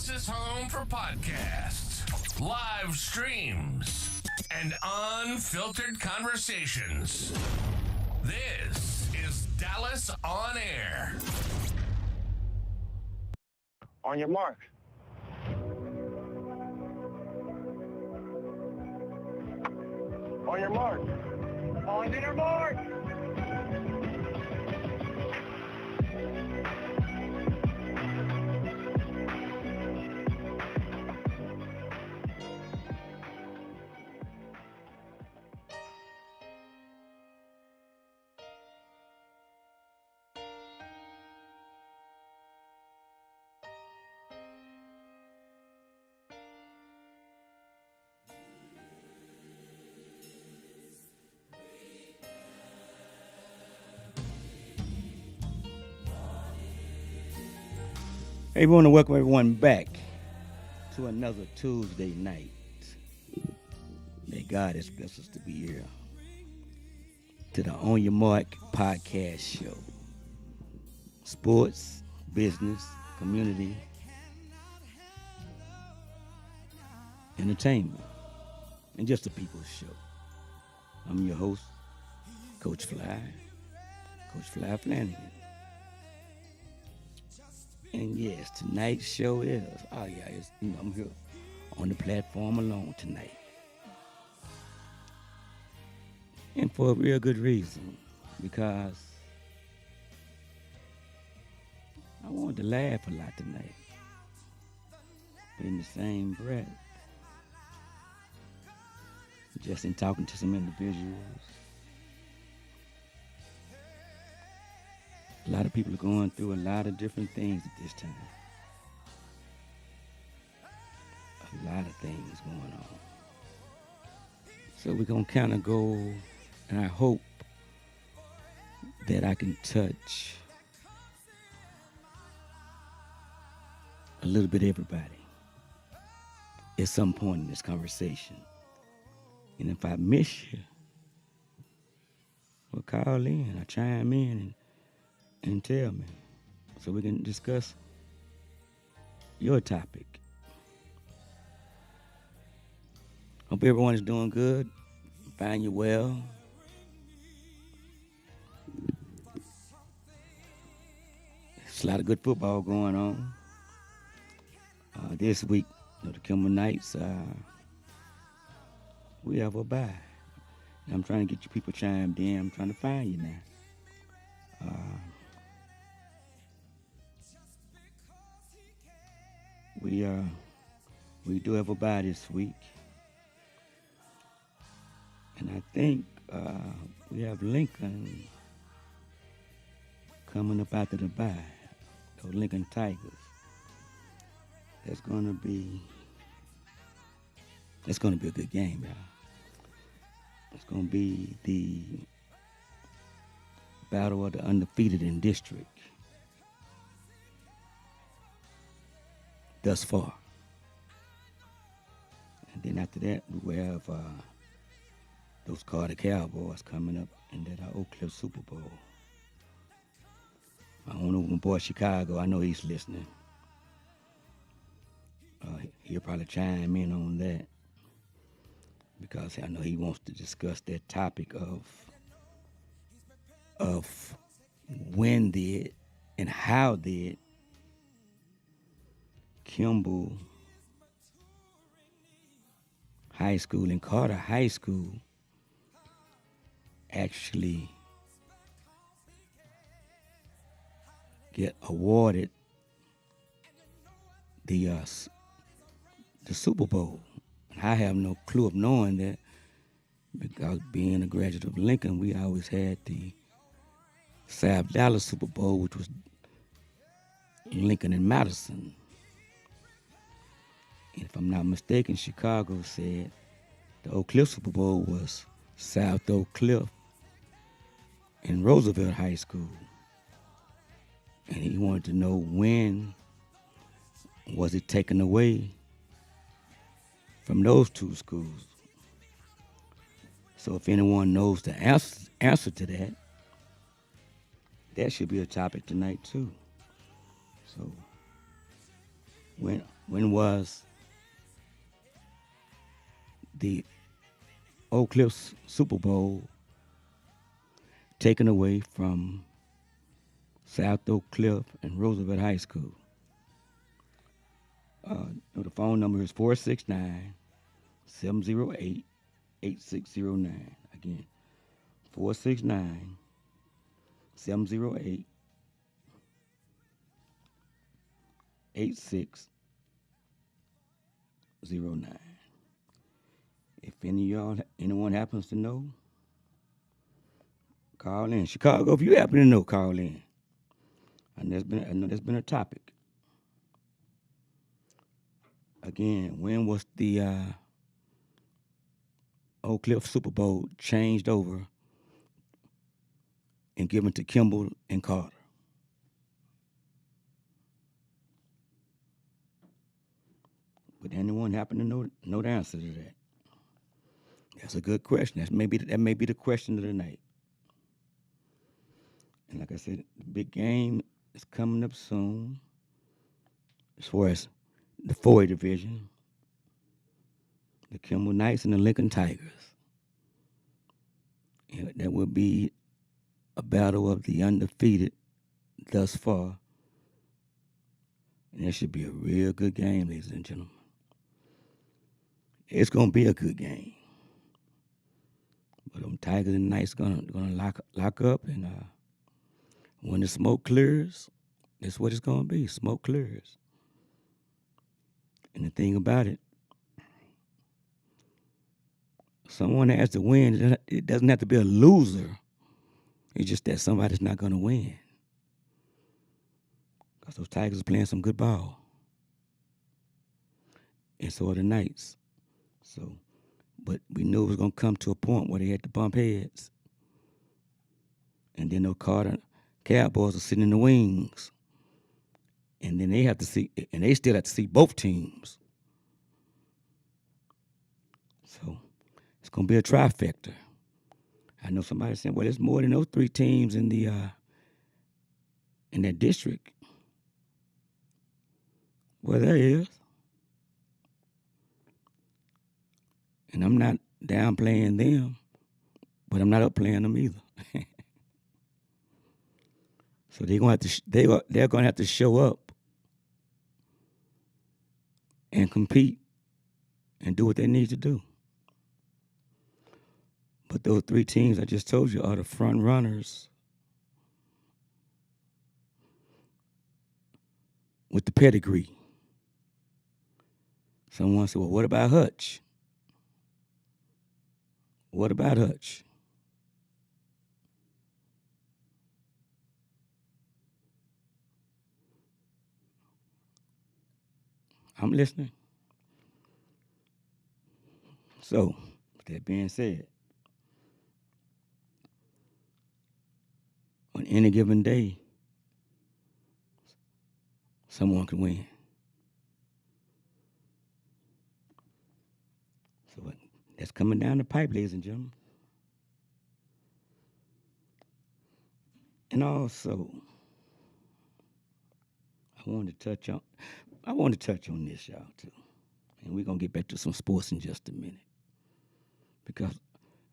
Dallas's home for podcasts, live streams, and unfiltered conversations. This is Dallas On Air. On your mark. On your mark. On your mark. Hey, we want to welcome everyone back to another Tuesday night. May God has blessed us to be here to the On Your Mark podcast show. Sports, business, community, entertainment, and just a people's show. I'm your host, Coach Fly Flanagan. And yes, tonight's show is, I'm here on the platform alone tonight. And for a real good reason, because I wanted to laugh a lot tonight. But in the same breath, just in talking to some individuals, a lot of people are going through a lot of different things at this time. A lot of things going on. So we're going to kind of go, and I hope that I can touch a little bit of everybody at some point in this conversation. And if I miss you, well, call in or chime in and tell me so we can discuss your topic. Hope everyone is doing good. Find you well. There's a lot of good football going on. This week, the Kimber Knights, we have a bye. I'm trying to get you people chimed in. I'm trying to find you now. We do have a bye this week. And I think we have Lincoln coming up after the bye. Those Lincoln Tigers. That's gonna be a good game, y'all. It's gonna be the battle of the undefeated in district thus far. And then after that, we will have those Carter Cowboys coming up in that Oak Cliff Super Bowl. I don't know my boy Chicago. I know he's listening. He'll probably chime in on that because I know he wants to discuss that topic of when did and how did Kimball High School and Carter High School actually get awarded the Super Bowl. I have no clue of knowing that because being a graduate of Lincoln, we always had the South Dallas Super Bowl, which was Lincoln and Madison. And if I'm not mistaken, Chicago said the Oak Cliff Super Bowl was South Oak Cliff and Roosevelt High School. And he wanted to know when was it taken away from those two schools. So if anyone knows the answer to that, that should be a topic tonight too. So when when was the Oak Cliff Super Bowl taken away from South Oak Cliff and Roosevelt High School? The phone number is 469 708 8609. Again, 469 708 8609. If anyone happens to know, call in. Chicago, if you happen to know, call in. I know that's been a topic. Again, when was the Oak Cliff Super Bowl changed over and given to Kimball and Carter? Would anyone happen to know the answer to that? That's a good question. That may be the question of the night. And like I said, the big game is coming up soon. As far as the 4A division, the Kimball Knights and the Lincoln Tigers. And that will be a battle of the undefeated thus far. And it should be a real good game, ladies and gentlemen. It's gonna be a good game. But them Tigers and Knights gonna lock up, and when the smoke clears, that's what it's gonna be. Smoke clears. And the thing about it, someone has to win. It doesn't have to be a loser. It's just that somebody's not gonna win. Because those Tigers are playing some good ball. And so are the Knights. So, but we knew it was gonna come to a point where they had to bump heads. And then those Cowboys are sitting in the wings. And then they still have to see both teams. So it's gonna be a trifecta. I know somebody saying, well, there's more than those three teams in that district. Well, there is. And I'm not downplaying them, but I'm not upplaying them either. So they're gonna have to show up and compete and do what they need to do. But those three teams I just told you are the front runners with the pedigree. Someone said, well, what about Hutch? What about Hutch? I'm listening. So, with that being said, on any given day, someone can win. So that's coming down the pipe, ladies and gentlemen. And also, I wanted to touch on this, y'all, too. And we're gonna get back to some sports in just a minute. Because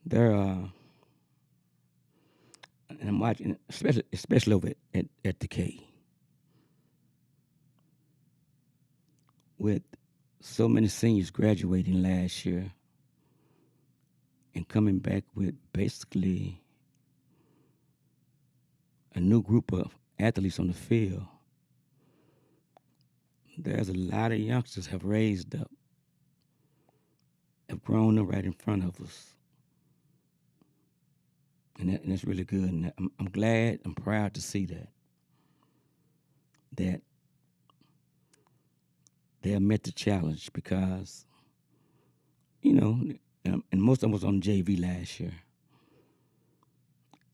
there are, and I'm watching, especially over at the K, with so many seniors graduating last year and coming back with basically a new group of athletes on the field. There's a lot of youngsters have raised up, have grown up right in front of us. And that's really good. And I'm glad, I'm proud to see that they have met the challenge because, and most of them was on JV last year.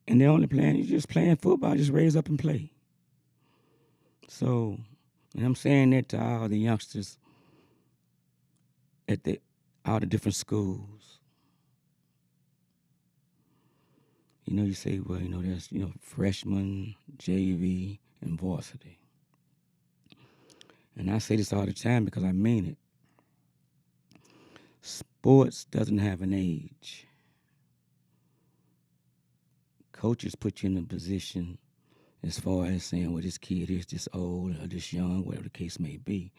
And they're just playing football, just raise up and play. So, and I'm saying that to all the youngsters at all the different schools. You say, well, there's, freshman, JV, and varsity. And I say this all the time because I mean it. Sports doesn't have an age. Coaches put you in a position as far as saying, well, this kid is this old or this young, whatever the case may be.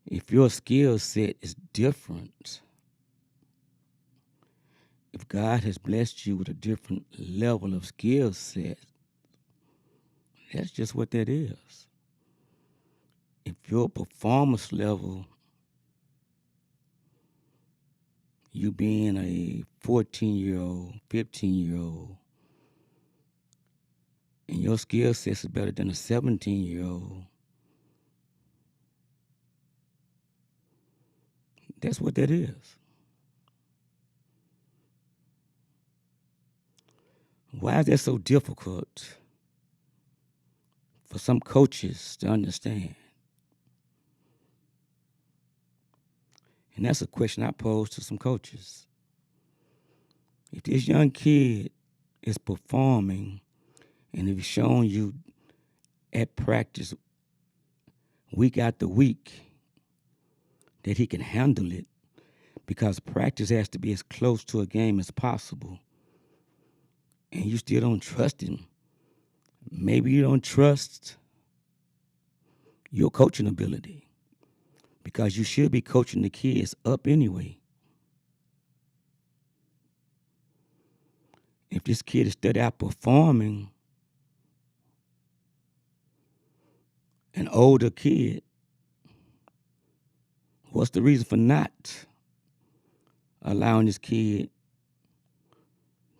If your skill set is different, if God has blessed you with a different level of skill set, that's just what that is. If your performance level, you being a 14-year-old, 15-year-old, and your skill set is better than a 17-year-old, that's what that is. Why is that so difficult for some coaches to understand? And that's a question I pose to some coaches. If this young kid is performing and if he's showing you at practice week after week that he can handle it, because practice has to be as close to a game as possible, and you still don't trust him, maybe you don't trust your coaching ability, because you should be coaching the kids up anyway. If this kid is steady outperforming an older kid, what's the reason for not allowing this kid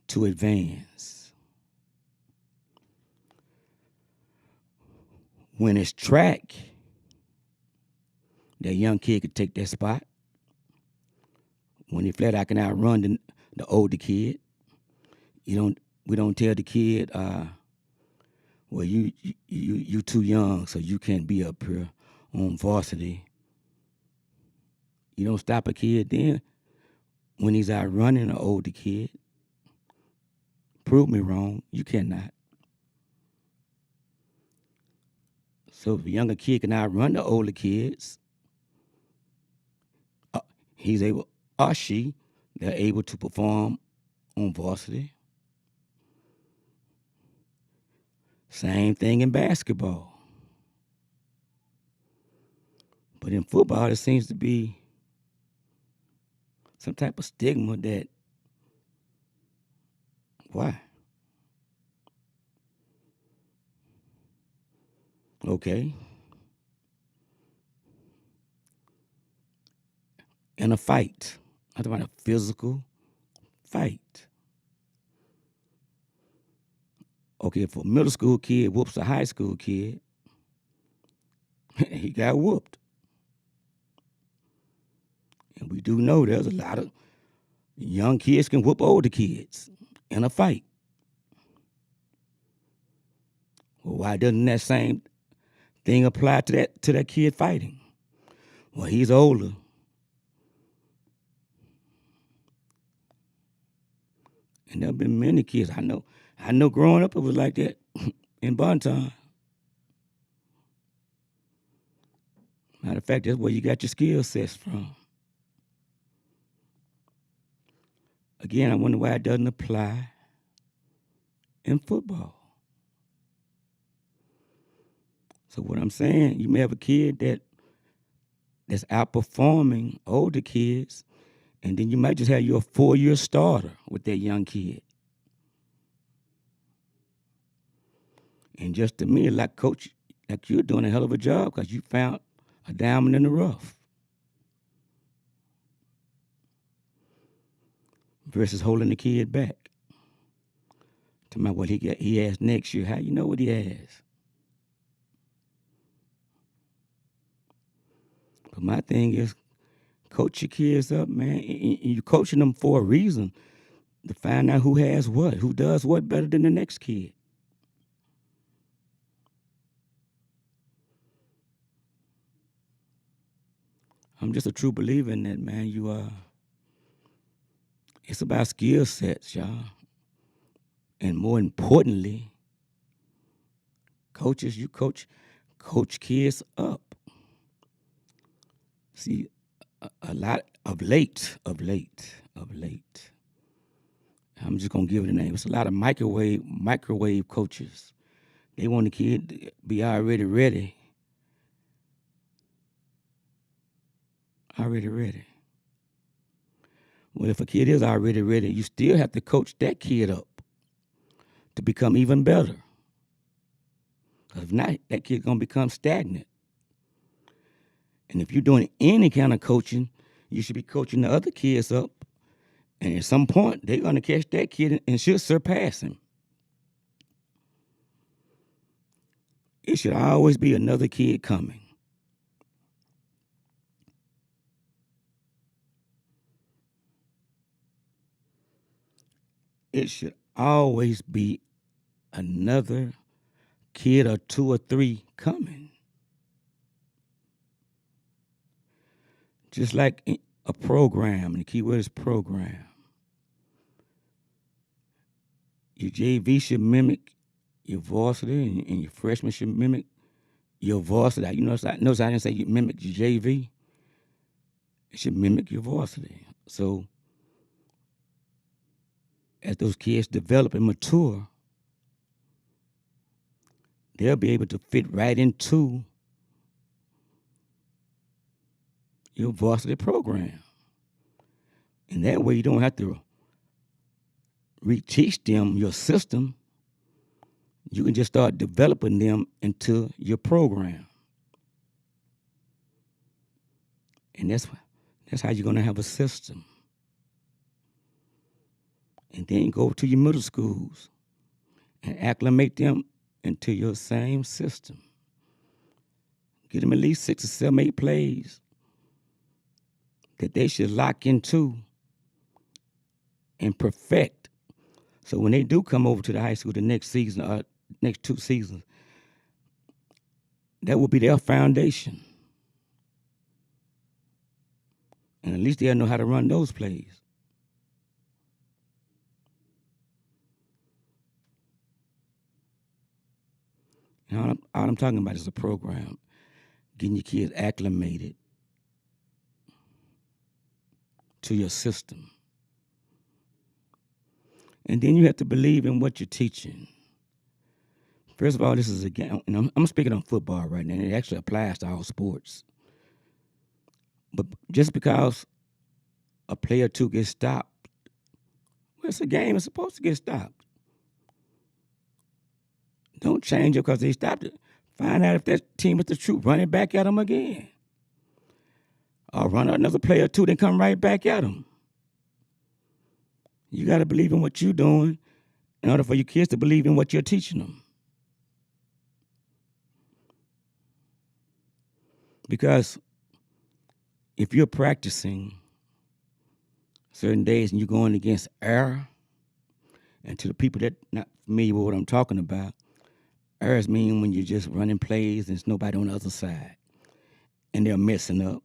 to advance? When it's track, that young kid could take that spot. When he flat out can outrun the older kid, we don't tell the kid, well, you too young, so you can't be up here on varsity. You don't stop a kid then when he's outrunning an older kid. Prove me wrong. You cannot. So if a younger kid can outrun the older kids, he's able, or she, they're able to perform on varsity. Same thing in basketball. But in football, there seems to be some type of stigma that, why? Okay. In a fight, I'm talking about a physical fight. Okay, if a middle school kid whoops a high school kid, he got whooped. And we do know there's a lot of young kids can whoop older kids in a fight. Well, why doesn't that same thing apply to that kid fighting? Well, he's older. And there have been many kids I know growing up it was like that in Bonton. Matter of fact, that's where you got your skill sets from. Again, I wonder why it doesn't apply in football. So what I'm saying, you may have a kid that's outperforming older kids, and then you might just have your 4-year starter with that young kid. And just to me, like coach, like you're doing a hell of a job because you found a diamond in the rough. Versus holding the kid back. Talking about what he has next year. How you know what he has? But my thing is, coach your kids up, man. And you're coaching them for a reason, to find out who has what, who does what better than the next kid. I'm just a true believer in that, man. It's about skill sets, y'all. And more importantly, coaches, you coach kids up. See, a lot of late, I'm just gonna give it a name. It's a lot of microwave coaches. They want the kid to be already ready. Well, if a kid is already ready, you still have to coach that kid up to become even better. Because if not, that kid's gonna become stagnant. And if you're doing any kind of coaching, you should be coaching the other kids up. And at some point, they're gonna catch that kid and should surpass him. It should always be another kid coming. It should always be another kid or two or three coming. Just like a program, and the key word is program. Your JV should mimic your varsity, and your freshman should mimic your varsity. You notice I didn't say you mimic your JV. It should mimic your varsity. So as those kids develop and mature, they'll be able to fit right into your varsity program. And that way you don't have to reteach them your system. You can just start developing them into your program. And that's how you're going to have a system. And then go to your middle schools and acclimate them into your same system. Get them at least 6 or 7, 8 plays that they should lock into and perfect. So when they do come over to the high school the next season or next 2 seasons, that will be their foundation. And at least they'll know how to run those plays. And all I'm talking about is a program, getting your kids acclimated to your system. And then you have to believe in what you're teaching. First of all, this is a game, and I'm speaking on football right now, and it actually applies to all sports. But just because a player or two gets stopped, well, it's a game, it's supposed to get stopped. Don't change it because they stopped it. Find out if that team is the truth. Run it back at them again. Or run another player or two, then come right back at them. You got to believe in what you're doing in order for your kids to believe in what you're teaching them. Because if you're practicing certain days and you're going against error, and to the people that not familiar with what I'm talking about, errors mean when you're just running plays and there's nobody on the other side and they're messing up.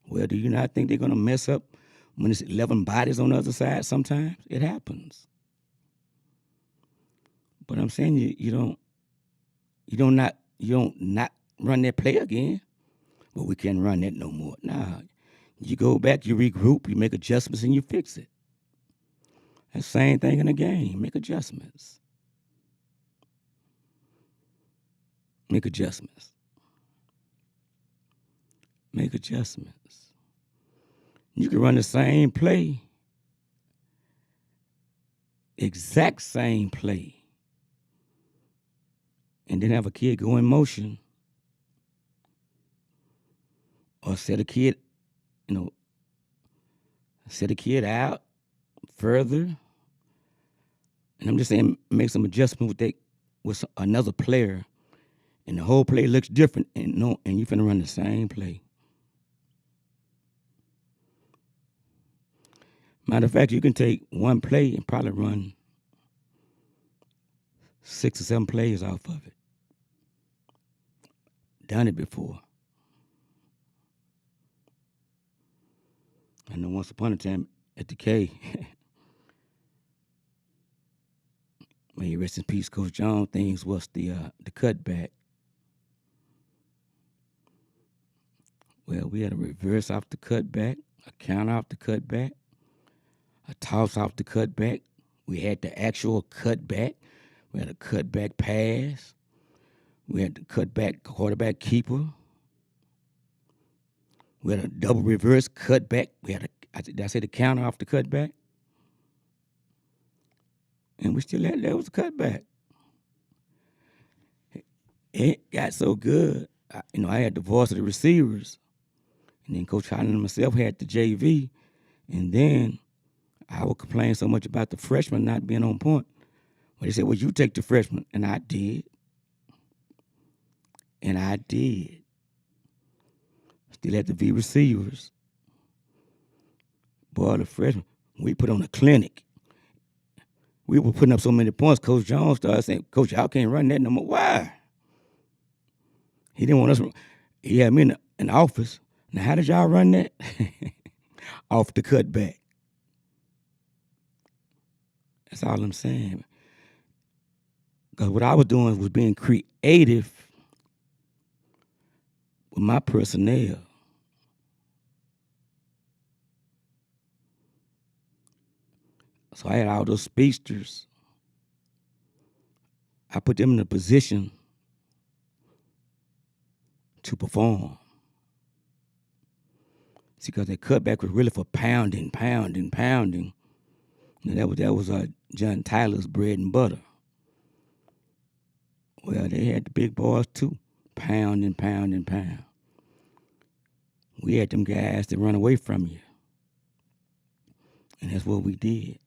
Well, do you not think they're going to mess up when there's 11 bodies on the other side sometimes? It happens. But I'm saying you don't not run that play again. Well, we can't run that no more. Nah, you go back, you regroup, you make adjustments, and you fix it. That same thing in a game. Make adjustments. Make adjustments. Make adjustments. You can run the same play, exact same play, and then have a kid go in motion, or set a kid out further. And I'm just saying, make some adjustment with another player, and the whole play looks different, and you finna run the same play. Matter of fact, you can take one play and probably run 6 or 7 plays off of it. Done it before. I know once upon a time at the K, may he rest in peace, Coach John, things was the cutback. Well, we had a reverse off the cutback, a counter off the cutback, a toss off the cutback. We had the actual cutback. We had a cutback pass. We had the cutback quarterback keeper. We had a double reverse cutback. We had did I say the counter off the cutback? And we still had, that was a cutback. It got so good. I had the voice of the receivers. And then Coach Holland and myself had the JV. And then I would complain so much about the freshmen not being on point. Well, they said, well, you take the freshman. And I did. Still had the V receivers. Boy, the freshmen, we put on a clinic. We were putting up so many points, Coach Jones started saying, Coach, y'all can't run that no more. Why? He didn't want us. He had me in the office. Now, how did y'all run that? Off the cutback. That's all I'm saying. Because what I was doing was being creative with my personnel. So I had all those speedsters. I put them in a position to perform. See, because that cutback was really for pounding. And that was John Tyler's bread and butter. Well, they had the big boys too, pounding. We had them guys that run away from you. And that's what we did.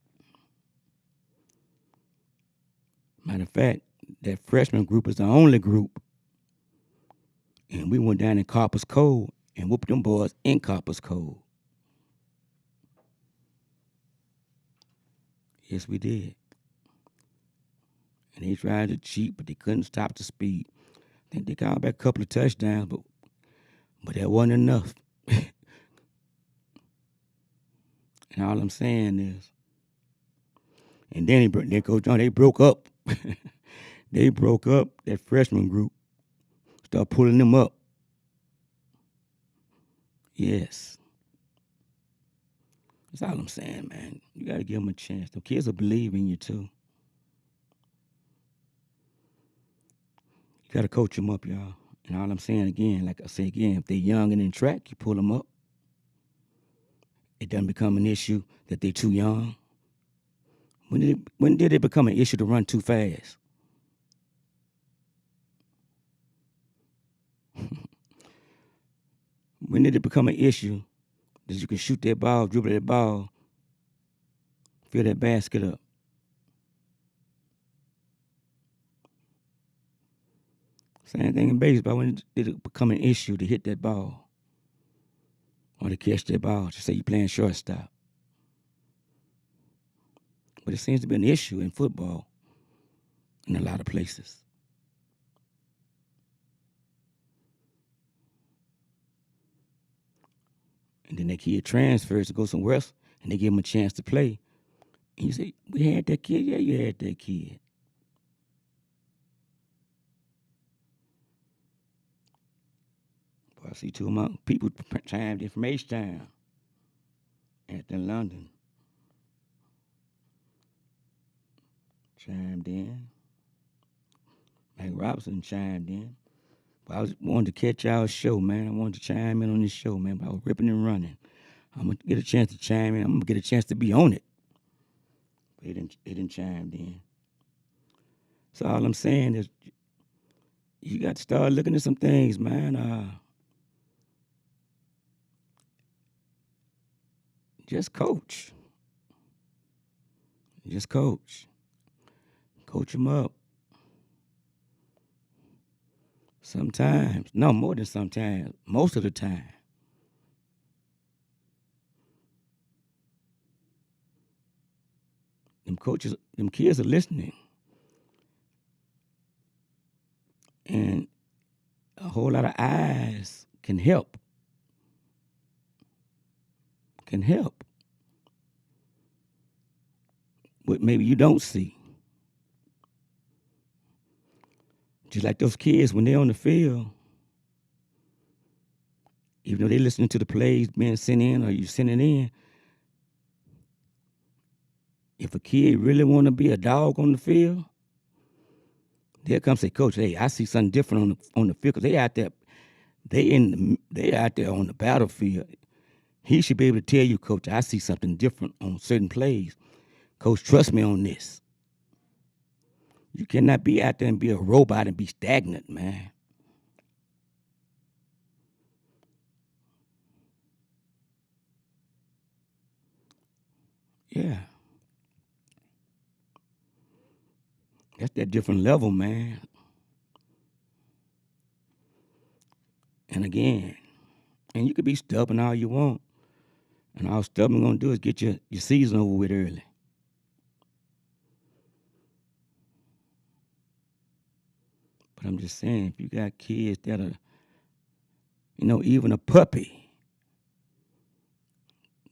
Matter of fact, that freshman group is the only group. And we went down in Copper's Cove and whooped them boys in Copper's Cove. Yes, we did. And they tried to cheat, but they couldn't stop the speed. I think they got back a couple of touchdowns, but that wasn't enough. And all I'm saying is, and then Coach John, they broke up. They broke up that freshman group. Start pulling them up. Yes. That's all I'm saying, man. You got to give them a chance. The kids will believe in you, too. You got to coach them up, y'all. And all I'm saying again, like I say again, if they're young and in track, you pull them up. It doesn't become an issue that they're too young. When did it become an issue to run too fast? When did it become an issue that you can shoot that ball, dribble that ball, fill that basket up? Same thing in baseball. When did it become an issue to hit that ball or to catch that ball? To say you're playing shortstop. But it seems to be an issue in football in a lot of places. And then that kid transfers to go somewhere else, and they give him a chance to play. And you say, we had that kid? Yeah, you had that kid. But I see two of my people chimed in from H-Town in London. Chimed in. Mike Robinson chimed in. But I wanted to catch y'all's show, man. I wanted to chime in on this show, man. But I was ripping and running. I'm going to get a chance to chime in. I'm going to get a chance to be on it. But it didn't chime in. So all I'm saying is you got to start looking at some things, man. Just coach. Just coach. Coach them up. Sometimes, no, more than sometimes, most of the time. Them coaches, them kids are listening. And a whole lot of eyes can help. What maybe you don't see. Just like those kids, when they're on the field, Even though they listening to the plays being sent in or you send it in, if a kid really want to be a dog on the field, they'll come say, Coach, hey, I see something different on the field, because they out there, they out there on the battlefield. He should be able to tell you, Coach, I see something different on certain plays. Coach, trust me on this. You cannot be out there and be a robot and be stagnant, man. Yeah. That's that different level, man. And again, and you could be stubborn all you want. And all stubborn gonna do is get your season over with early. But I'm just saying, if you got kids that are, even a puppy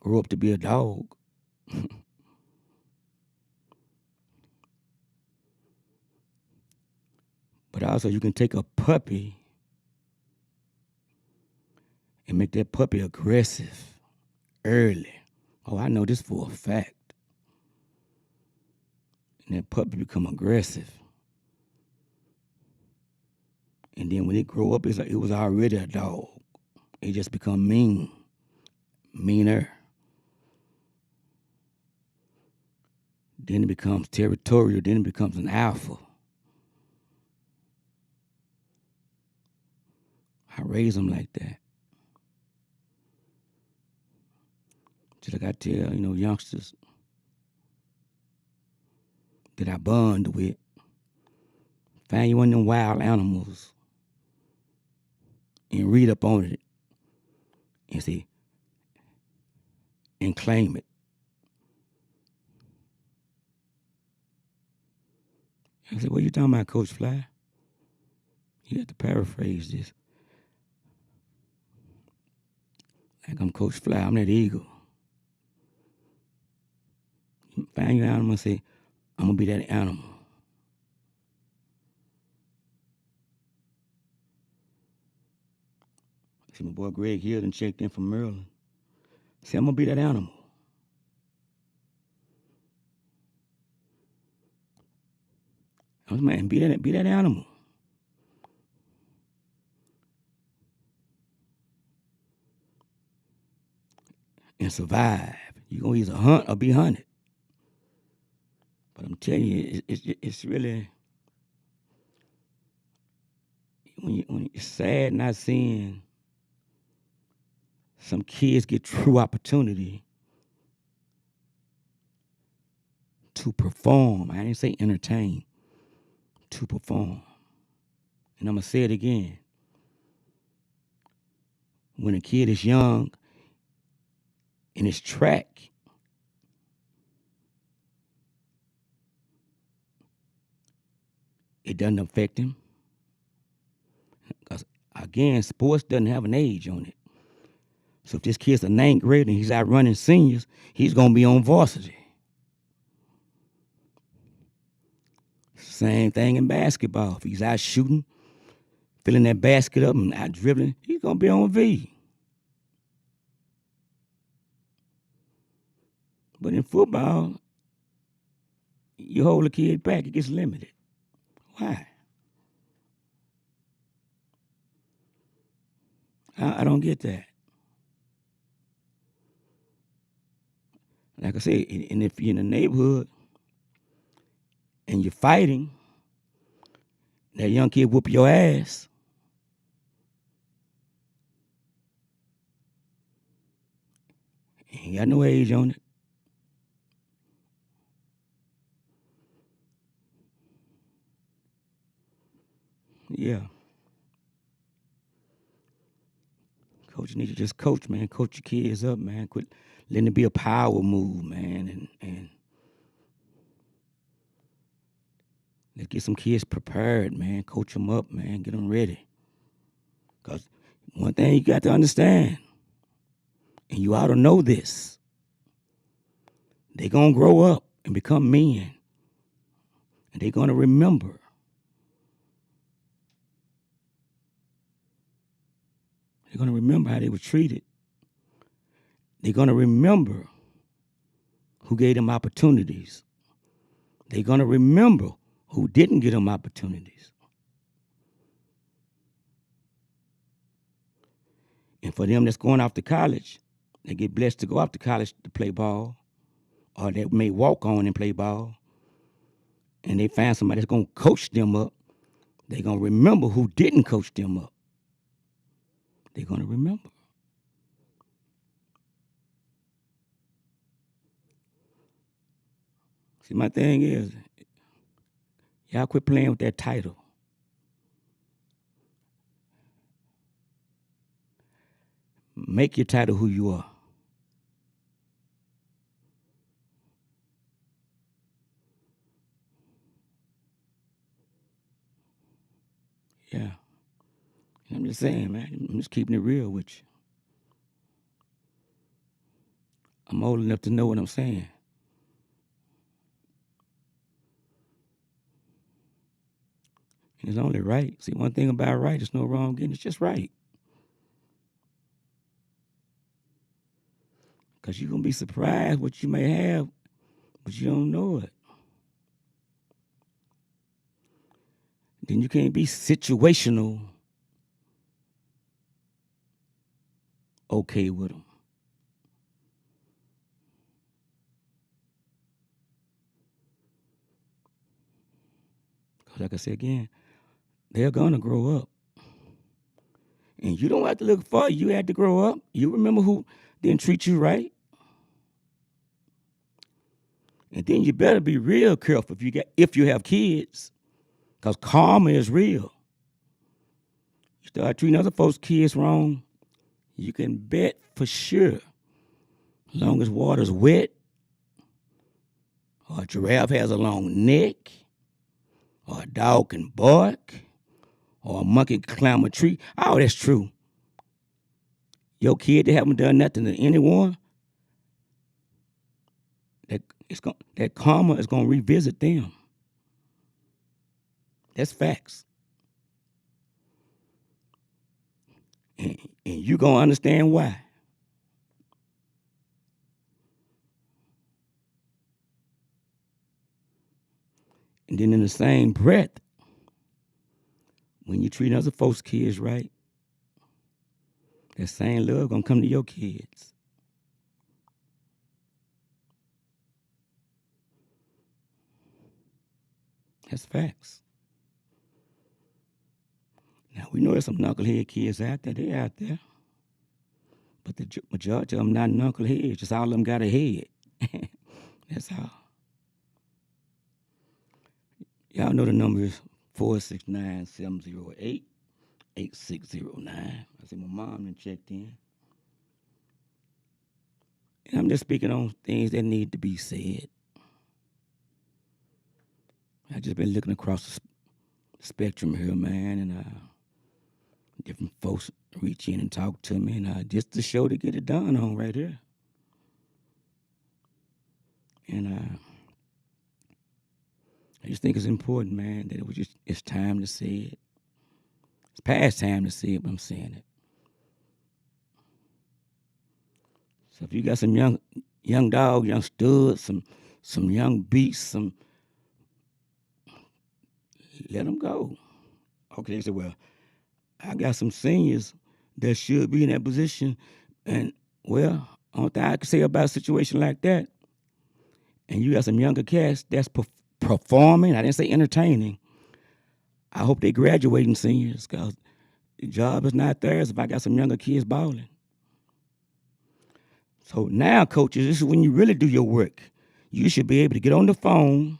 grow up to be a dog. But also you can take a puppy and make that puppy aggressive early. Oh, I know this for a fact. And that puppy become aggressive. And then when it grow up, it was already a dog. It just become meaner. Then it becomes territorial. Then it becomes an alpha. I raise them like that. Just like I tell, youngsters that I bond with, find you one of them wild animals and read up on it and see, and claim it. I said, what you talking about, Coach Fly? You have to paraphrase this. Like I'm Coach Fly, I'm that eagle. Find your animal and say, I'm going to be that animal. See, my boy Greg Hill done checked in from Maryland. Say, I'm going to be that animal. I was, man, be that animal. And survive. You're going to either hunt or be hunted. But I'm telling you, it's really, when it's sad not seeing some kids get true opportunity to perform. I didn't say entertain, to perform. And I'm going to say it again. When a kid is young and it's track, it doesn't affect him. Because, again, sports doesn't have an age on it. So if this kid's a 9th grader and he's out running seniors, he's going to be on varsity. Same thing in basketball. If he's out shooting, filling that basket up and out dribbling, he's going to be on V. But in football, you hold a kid back, it gets limited. Why? I don't get that. Like I said, and if you're in the neighborhood and you're fighting, that young kid whoop your ass, ain't got no age on it. Yeah. Coach need to just coach, man. Coach your kids up, man. Quit letting it be a power move, man. And let's get some kids prepared, man. Coach them up, man. Get them ready. Because one thing you got to understand, and you ought to know this, they're going to grow up and become men. And they're going to remember. 'Cause, They're going to remember how they were treated. They're going to remember who gave them opportunities. They're going to remember who didn't give them opportunities. And for them that's going off to college, they get blessed to go off to college to play ball, or they may walk on and play ball, and they find somebody that's going to coach them up. They're going to remember who didn't coach them up. They're going to remember. See, my thing is, y'all quit playing with that title. Make your title who you are. Yeah. I'm just saying, man. I'm just keeping it real with you. I'm old enough to know what I'm saying. And it's only right. See, one thing about right, there's no wrong getting. It's just right. Because you're going to be surprised what you may have, but you don't know it. Then you can't be situational okay with them. Because like I said again, they're going to grow up. And you don't have to look far. You had to grow up. You remember who didn't treat you right. And then you better be real careful if you have kids, because karma is real. You start treating other folks' kids wrong, you can bet for sure, as long as water's wet, or a giraffe has a long neck, or a dog can bark, or a monkey can climb a tree. Oh, that's true. Your kid that haven't done nothing to anyone, that karma is going to revisit them. That's facts. And you're going to understand why. And then in the same breath, when you treat other folks' kids right, that same love going to come to your kids. That's facts. Now, we know there's some knucklehead kids out there. They out there. But the majority of them not knuckleheads. Just all of them got a head. That's all. Y'all know the number is 469-708-8609. I said my mom done checked in. And I'm just speaking on things that need to be said. I just been looking across the spectrum here, man, and different folks reach in and talk to me, and just the show to get it done on right here. And I just think it's important, man, that it's time to say it. It's past time to say it, but I'm saying it. So if you got some young dog, young studs, some young beasts, let them go. Okay, they say, well, I got some seniors that should be in that position, and well, only thing I can say about a situation like that, and you got some younger cats that's performing, I didn't say entertaining, I hope they graduating seniors, because the job is not theirs if I got some younger kids balling. So now, coaches, this is when you really do your work. You should be able to get on the phone,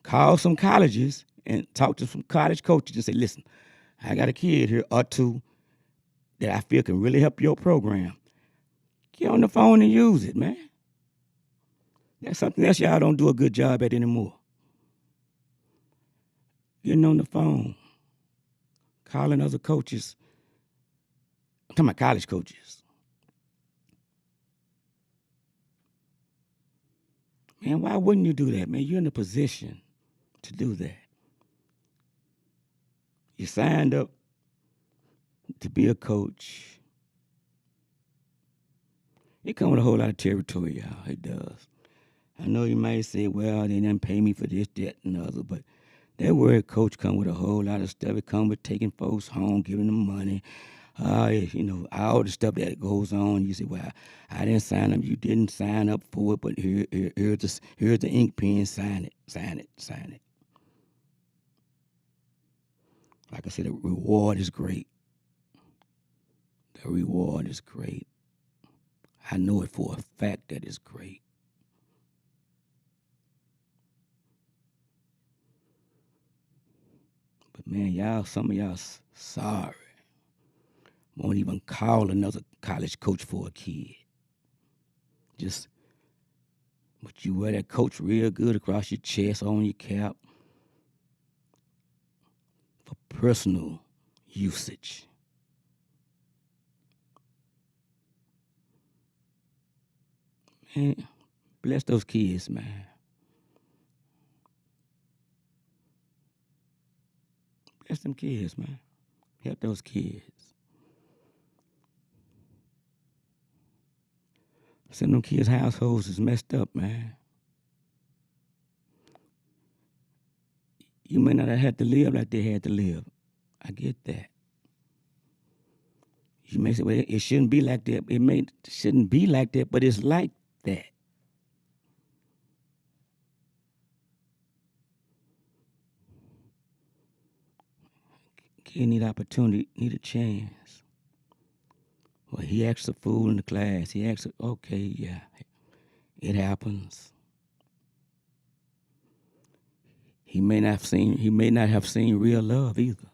call some colleges, and talk to some college coaches and say, listen, I got a kid here or two that I feel can really help your program. Get on the phone and use it, man. That's something else y'all don't do a good job at anymore. Getting on the phone, calling other coaches. I'm talking about college coaches. Man, why wouldn't you do that, man? You're in a position to do that. You signed up to be a coach, it comes with a whole lot of territory, y'all. It does. I know you might say, well, they didn't pay me for this, that, and the other, but that word coach come with a whole lot of stuff. It come with taking folks home, giving them money, all the stuff that goes on. You say, well, I didn't sign up. You didn't sign up for it, but here's the ink pen. Sign it. Like I said, the reward is great. The reward is great. I know it for a fact that it's great. But man, y'all, some of y'all sorry. Won't even call another college coach for a kid. But you wear that coach real good across your chest, on your cap, for personal usage. Man, bless those kids, man. Bless them kids, man. Help those kids. Some of them kids' households is messed up, man. You may not have had to live like they had to live. I get that. You may say, well, it shouldn't be like that. Shouldn't be like that, but it's like that. Kid need opportunity, need a chance. Well, he asked a fool in the class. He asked, okay, yeah, it happens. He may not have seen real love either.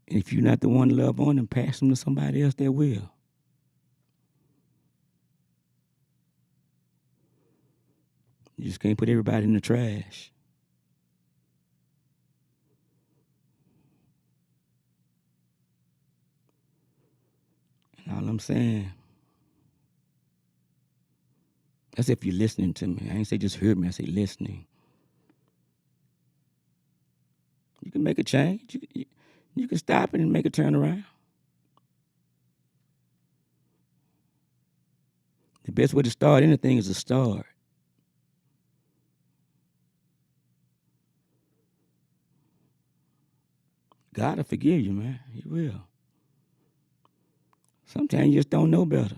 And if you're not the one to love on him, pass him to somebody else that will. You just can't put everybody in the trash. And all I'm saying, that's if you're listening to me. I ain't say just hear me, I say listening. You can make a change. You can stop it and make a turnaround. The best way to start anything is to start. God will forgive you, man. He will. Sometimes you just don't know better.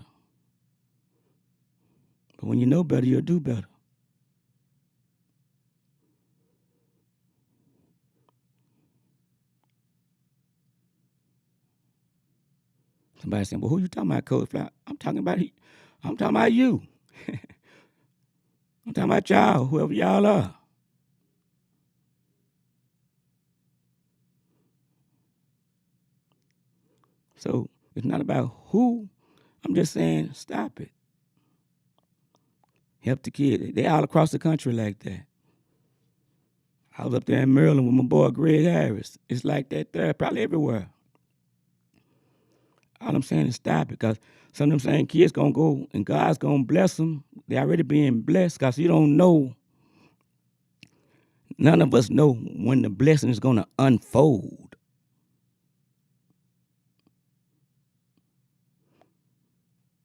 But when you know better, you'll do better. Somebody saying, well, who you talking about, Coach Fly? I'm talking about you. I'm talking about y'all, whoever y'all are. So it's not about who. I'm just saying, stop it. Help the kids. They all across the country like that. I was up there in Maryland with my boy Greg Harris. It's like that there, probably everywhere. All I'm saying is stop it, because some of them same kids gonna go and God's gonna bless them. They already being blessed, because you don't know. None of us know when the blessing is gonna unfold.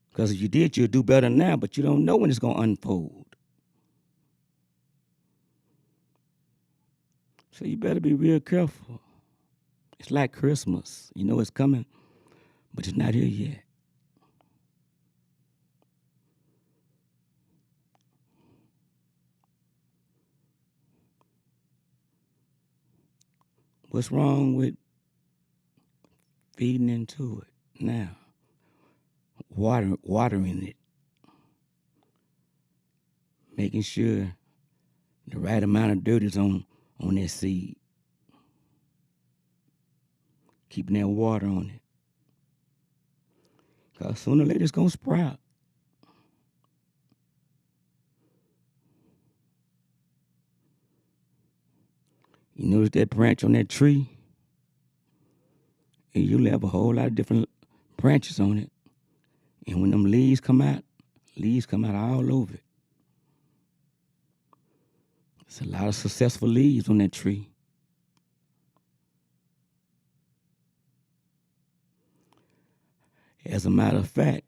Because if you did, you'll do better now, but you don't know when it's gonna unfold. So you better be real careful. It's like Christmas. You know it's coming, but it's not here yet. What's wrong with feeding into it now? Watering it. Making sure the right amount of dirt is on that seed. Keeping that water on it. Because sooner or later it's going to sprout. You notice that branch on that tree? And you'll have a whole lot of different branches on it. And when them leaves come out all over it. There's a lot of successful leaves on that tree. As a matter of fact,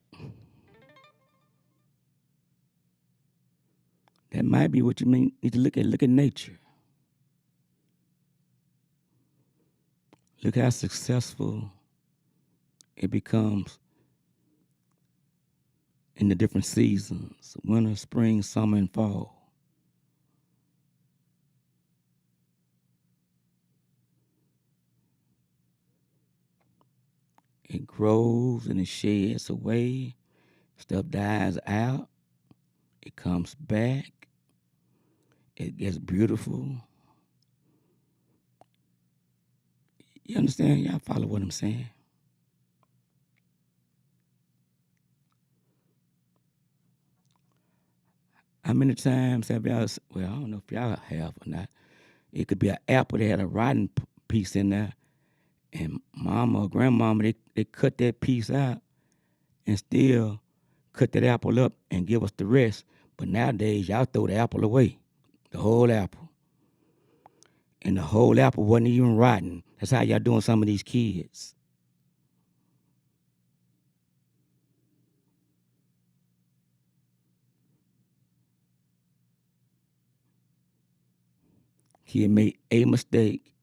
that might be what you need to look at. Look at nature. Look how successful it becomes in the different seasons: winter, spring, summer, and fall. It grows and it sheds away. Stuff dies out. It comes back. It gets beautiful. You understand? Y'all follow what I'm saying? How many times have y'all, well, I don't know if y'all have or not. It could be an apple that had a rotten piece in there, and mama or grandmama, they cut that piece out and still cut that apple up and give us the rest. But nowadays, y'all throw the apple away, the whole apple. And the whole apple wasn't even rotten. That's how y'all doing some of these kids. Kid made a mistake,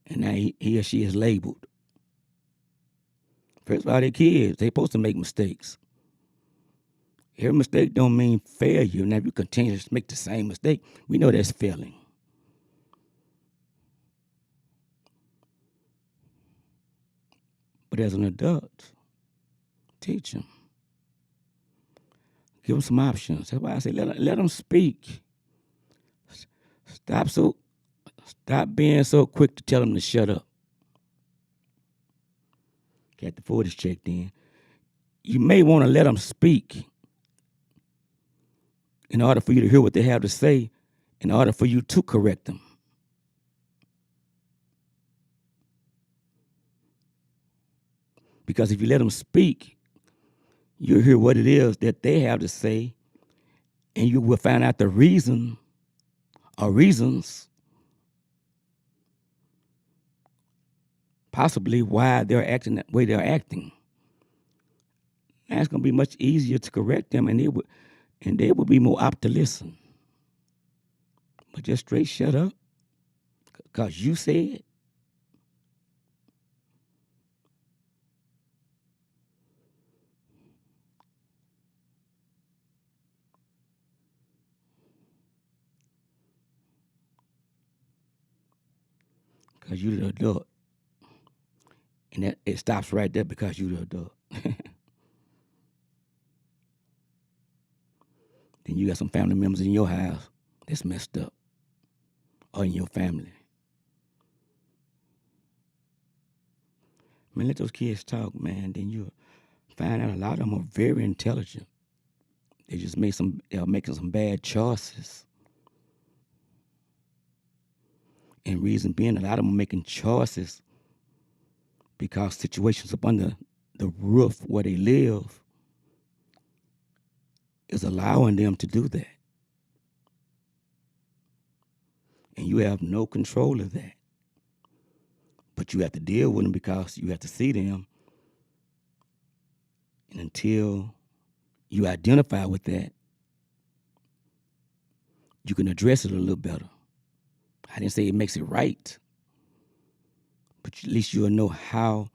and now he or she is labeled. First of all, they're kids. They're supposed to make mistakes. Every mistake don't mean failure. Now, if you continue to make the same mistake, we know that's failing. But as an adult, teach them. Give them some options. That's why I say let them speak. Stop being so quick to tell them to shut up. Got the Ford is checked in. You may want to let them speak in order for you to hear what they have to say, in order for you to correct them. Because if you let them speak, you'll hear what it is that they have to say, and you will find out the reason or reasons possibly why they're acting that way they're acting. Now it's going to be much easier to correct them, and they will be more apt to listen. But just straight shut up because you said. Because you're the adult. And that it stops right there because you're the adult. Then you got some family members in your house that's messed up, or in your family. Man, let those kids talk, man. Then you'll find out a lot of them are very intelligent. They just they're making some bad choices. And reason being, a lot of them are making choices because situations up under the roof where they live is allowing them to do that. And you have no control of that. But you have to deal with them because you have to see them. And until you identify with that, you can address it a little better. I didn't say it makes it right, but at least you'll know how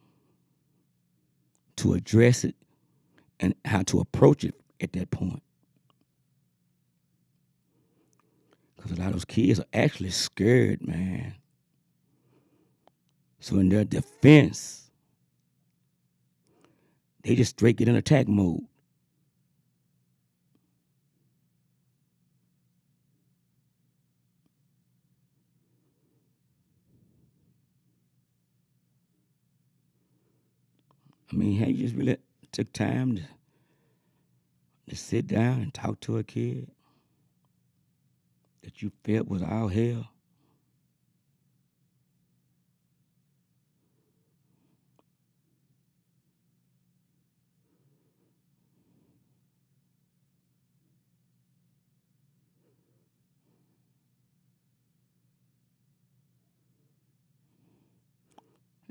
to address it and how to approach it at that point. Because a lot of those kids are actually scared, man. So in their defense, they just straight get in attack mode. I mean, have you just really took time to sit down and talk to a kid that you felt was all hell?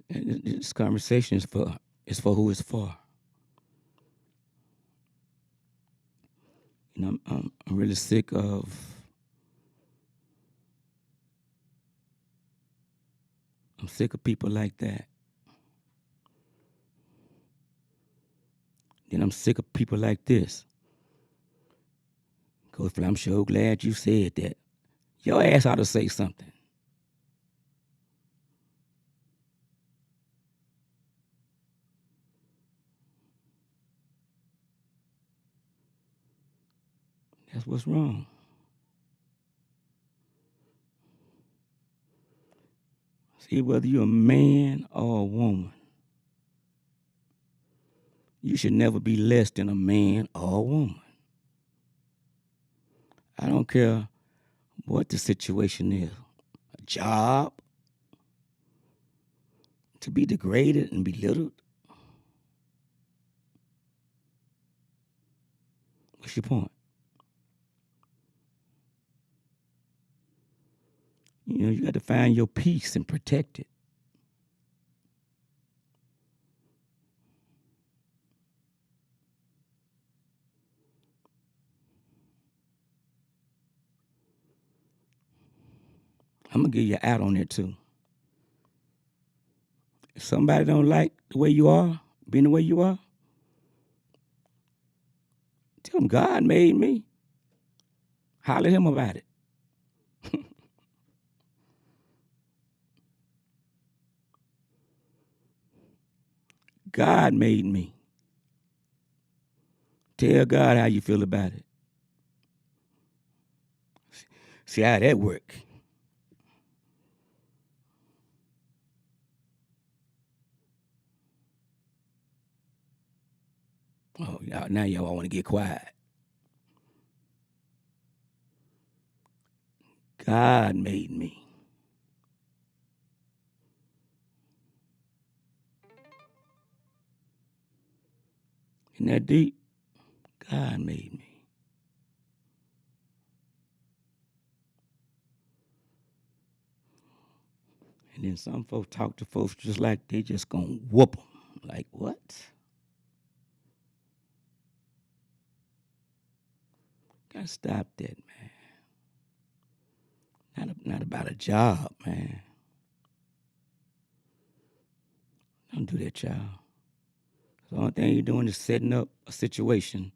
And this conversation is for who it's for. You know, I'm really sick of people like that. Then I'm sick of people like this. Coach, I'm sure glad you said that. Your ass ought to say something. That's what's wrong. See, whether you're a man or a woman, you should never be less than a man or a woman. I don't care what the situation is. A job, to be degraded and belittled. What's your point? You know, you got to find your peace and protect it. I'm going to give you an out on it too. If somebody don't like the way you are, being the way you are, tell them God made me. Holler at him about it. God made me. Tell God how you feel about it. See how that work. Oh, now y'all want to get quiet. God made me. Isn't that deep? God made me. And then some folks talk to folks just like they just gonna whoop them. Like, what? Gotta stop that, man. Not about a job, man. Don't do that, child. The only thing you're doing is setting up a situation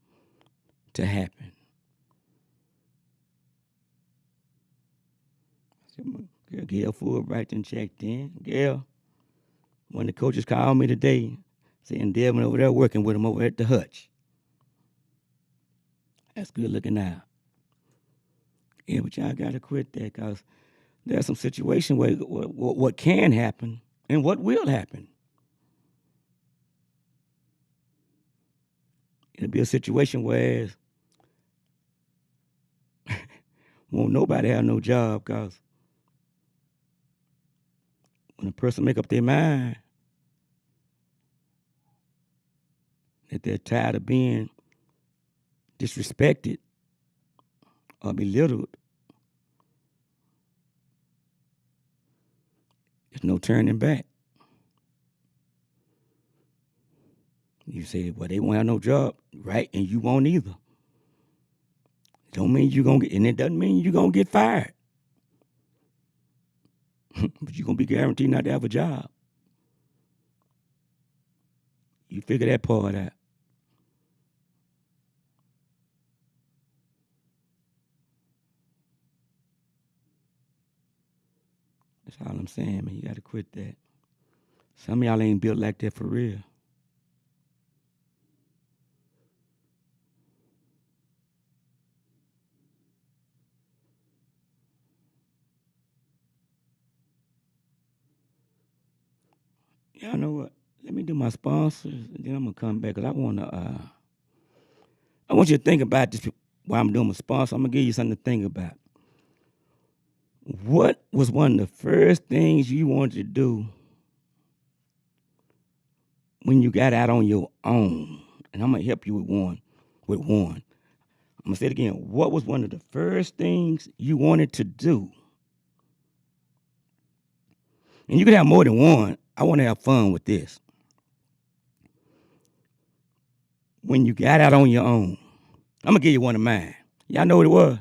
to happen. Girl, Gail Fulbright then checked in. Gail, one of the coaches called me today saying Devin over there working with him over at the Hutch. That's good looking out. Yeah, but y'all got to quit that because there's some situation where what can happen and what will happen. It'll be a situation where won't nobody have no job because when a person make up their mind that they're tired of being disrespected or belittled, there's no turning back. You say, well, they won't have no job, right? And you won't either. Don't mean you're going to get, and it doesn't mean you're going to get fired. But you're going to be guaranteed not to have a job. You figure that part out. That's all I'm saying, man. You got to quit that. Some of y'all ain't built like that for real. Y'all know what? Let me do my sponsors, and then I'm going to come back because I want you to think about this while I'm doing my sponsor. I'm going to give you something to think about. What was one of the first things you wanted to do when you got out on your own? And I'm going to help you with one. I'm going to say it again. What was one of the first things you wanted to do? And you could have more than one. I want to have fun with this. When you got out on your own, I'm going to give you one of mine. Y'all know what it was?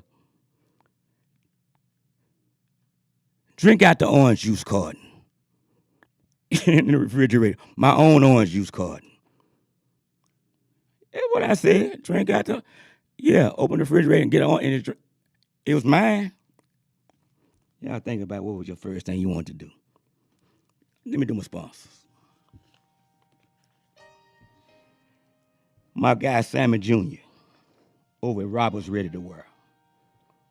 Drink out the orange juice carton in the refrigerator. My own orange juice carton. That's what I said. Drink out the... Yeah, open the refrigerator and get on. And it was mine. Y'all think about what was your first thing you wanted to do. Let me do my sponsors. My guy, Sammy Jr., over at Roberts Ready to Wear.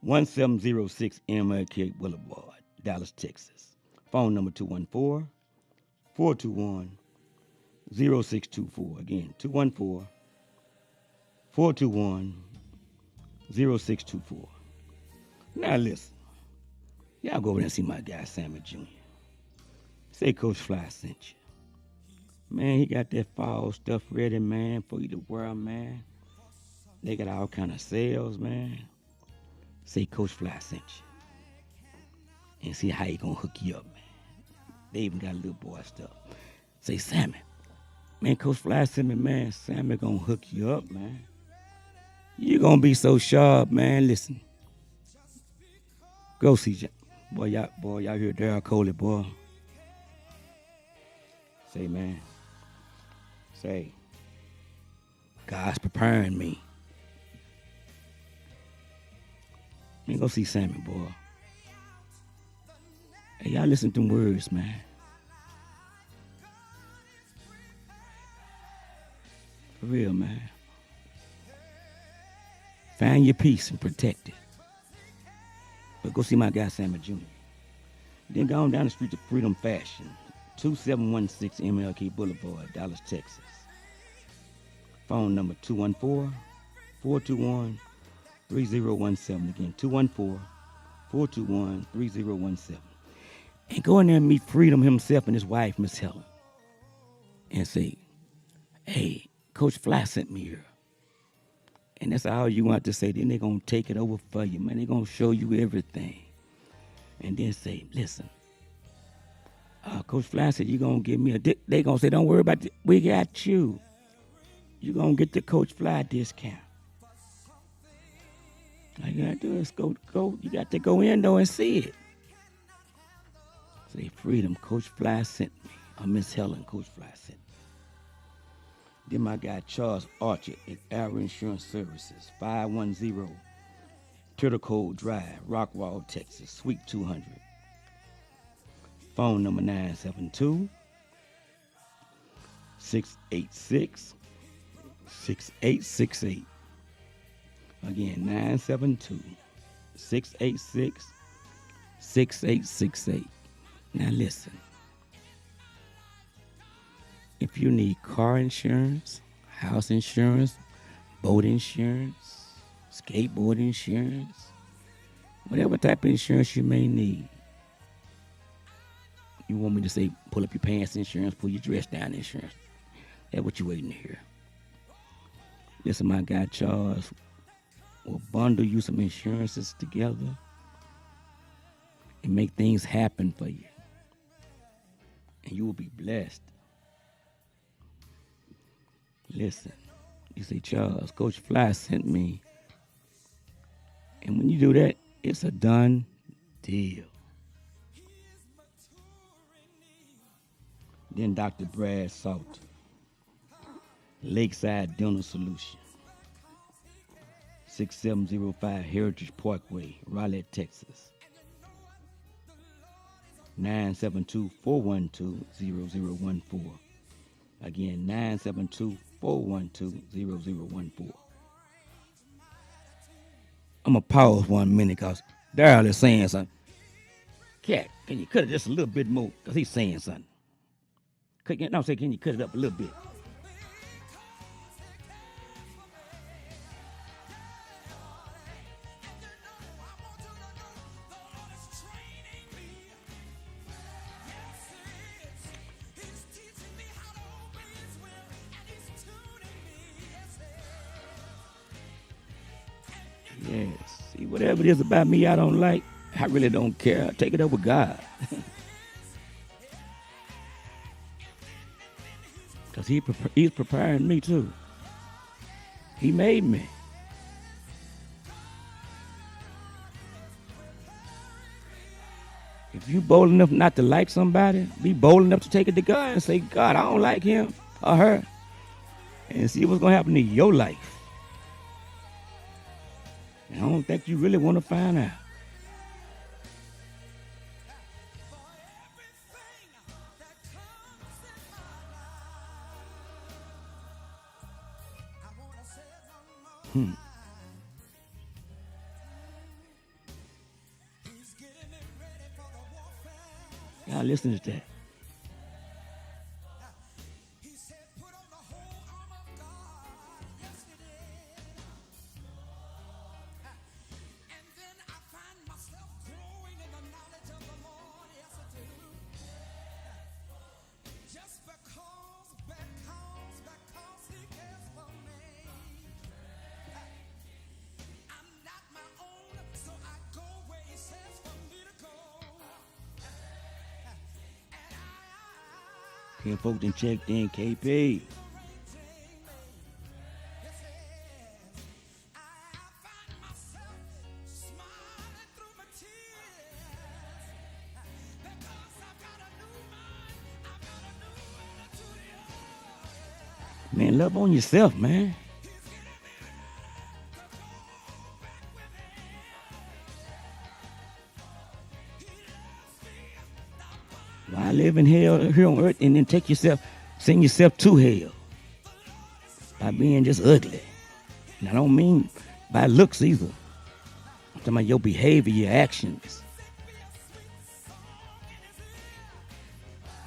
1706 MLK Boulevard, Dallas, Texas. Phone number 214-421-0624. Again, 214-421-0624. Now listen, y'all go over there and see my guy, Sammy Jr. Say Coach Fly sent you. Man, he got that fall stuff ready, man, for you to wear, man. They got all kind of sales, man. Say Coach Fly sent you. And see how he gonna hook you up, man. They even got little boy stuff. Say, Sammy, man, Coach Fly sent me, man. Sammy gonna hook you up, man. You gonna be so sharp, man. Listen. Go see y'all hear Daryl Coley, boy. Say, man. Say, God's preparing me. Man, go see Sammy, boy. Hey, y'all listen to them words, man. For real, man. Find your peace and protect it. But go see my guy, Sammy Jr. Then go on down the street to Freedom Fashion. 2716 MLK Boulevard, Dallas, Texas. Phone number 214-421-3017. Again, 214-421-3017. And go in there and meet Freedom himself and his wife, Miss Helen. And say, hey, Coach Fly sent me here. And that's all you want to say. Then they're going to take it over for you, man. They're going to show you everything. And then say, listen, Coach Fly said, you're going to give me a dick. They're going to say, don't worry about it. We got you. You're going to get the Coach Fly discount. All you got to do is go. You got to go in, though, and see it. Say, Freedom, Coach Fly sent me. Miss Helen, Coach Fly sent me. Then my guy, Charles Archer at Arrow Insurance Services, 510 Turtle Cove Drive, Rockwall, Texas, Suite 200. Phone number 972-686-6868. Again, 972-686-6868. Now listen. If you need car insurance, house insurance, boat insurance, skateboard insurance, whatever type of insurance you may need. You want me to say, pull up your pants insurance, pull your dress down insurance. That's what you're waiting to hear. Listen, my guy Charles will bundle you some insurances together and make things happen for you. And you will be blessed. Listen, you say, Charles, Coach Fly sent me. And when you do that, it's a done deal. Then Dr. Brad Salt, Lakeside Dental Solution, 6705 Heritage Parkway, Raleigh, Texas. 972-412-0014. Again, 972-412-0014. I'm going to pause 1 minute because Daryl is saying something. Cat, can you cut it just a little bit more? Because he's saying something. Can you cut it up a little bit? Yes. See, whatever it is about me I don't like, I really don't care. Take it up with God. Because he's preparing me too. He made me. If you bold enough not to like somebody, be bold enough to take it to God and say, God, I don't like him or her. And see what's going to happen in your life. And I don't think you really want to find out. Y'all listen to that. Here folks done checked in, KP. Man, love on yourself, man. Why live in hell here on earth and then send yourself to hell by being just ugly? And I don't mean by looks either. I'm talking about your behavior, your actions.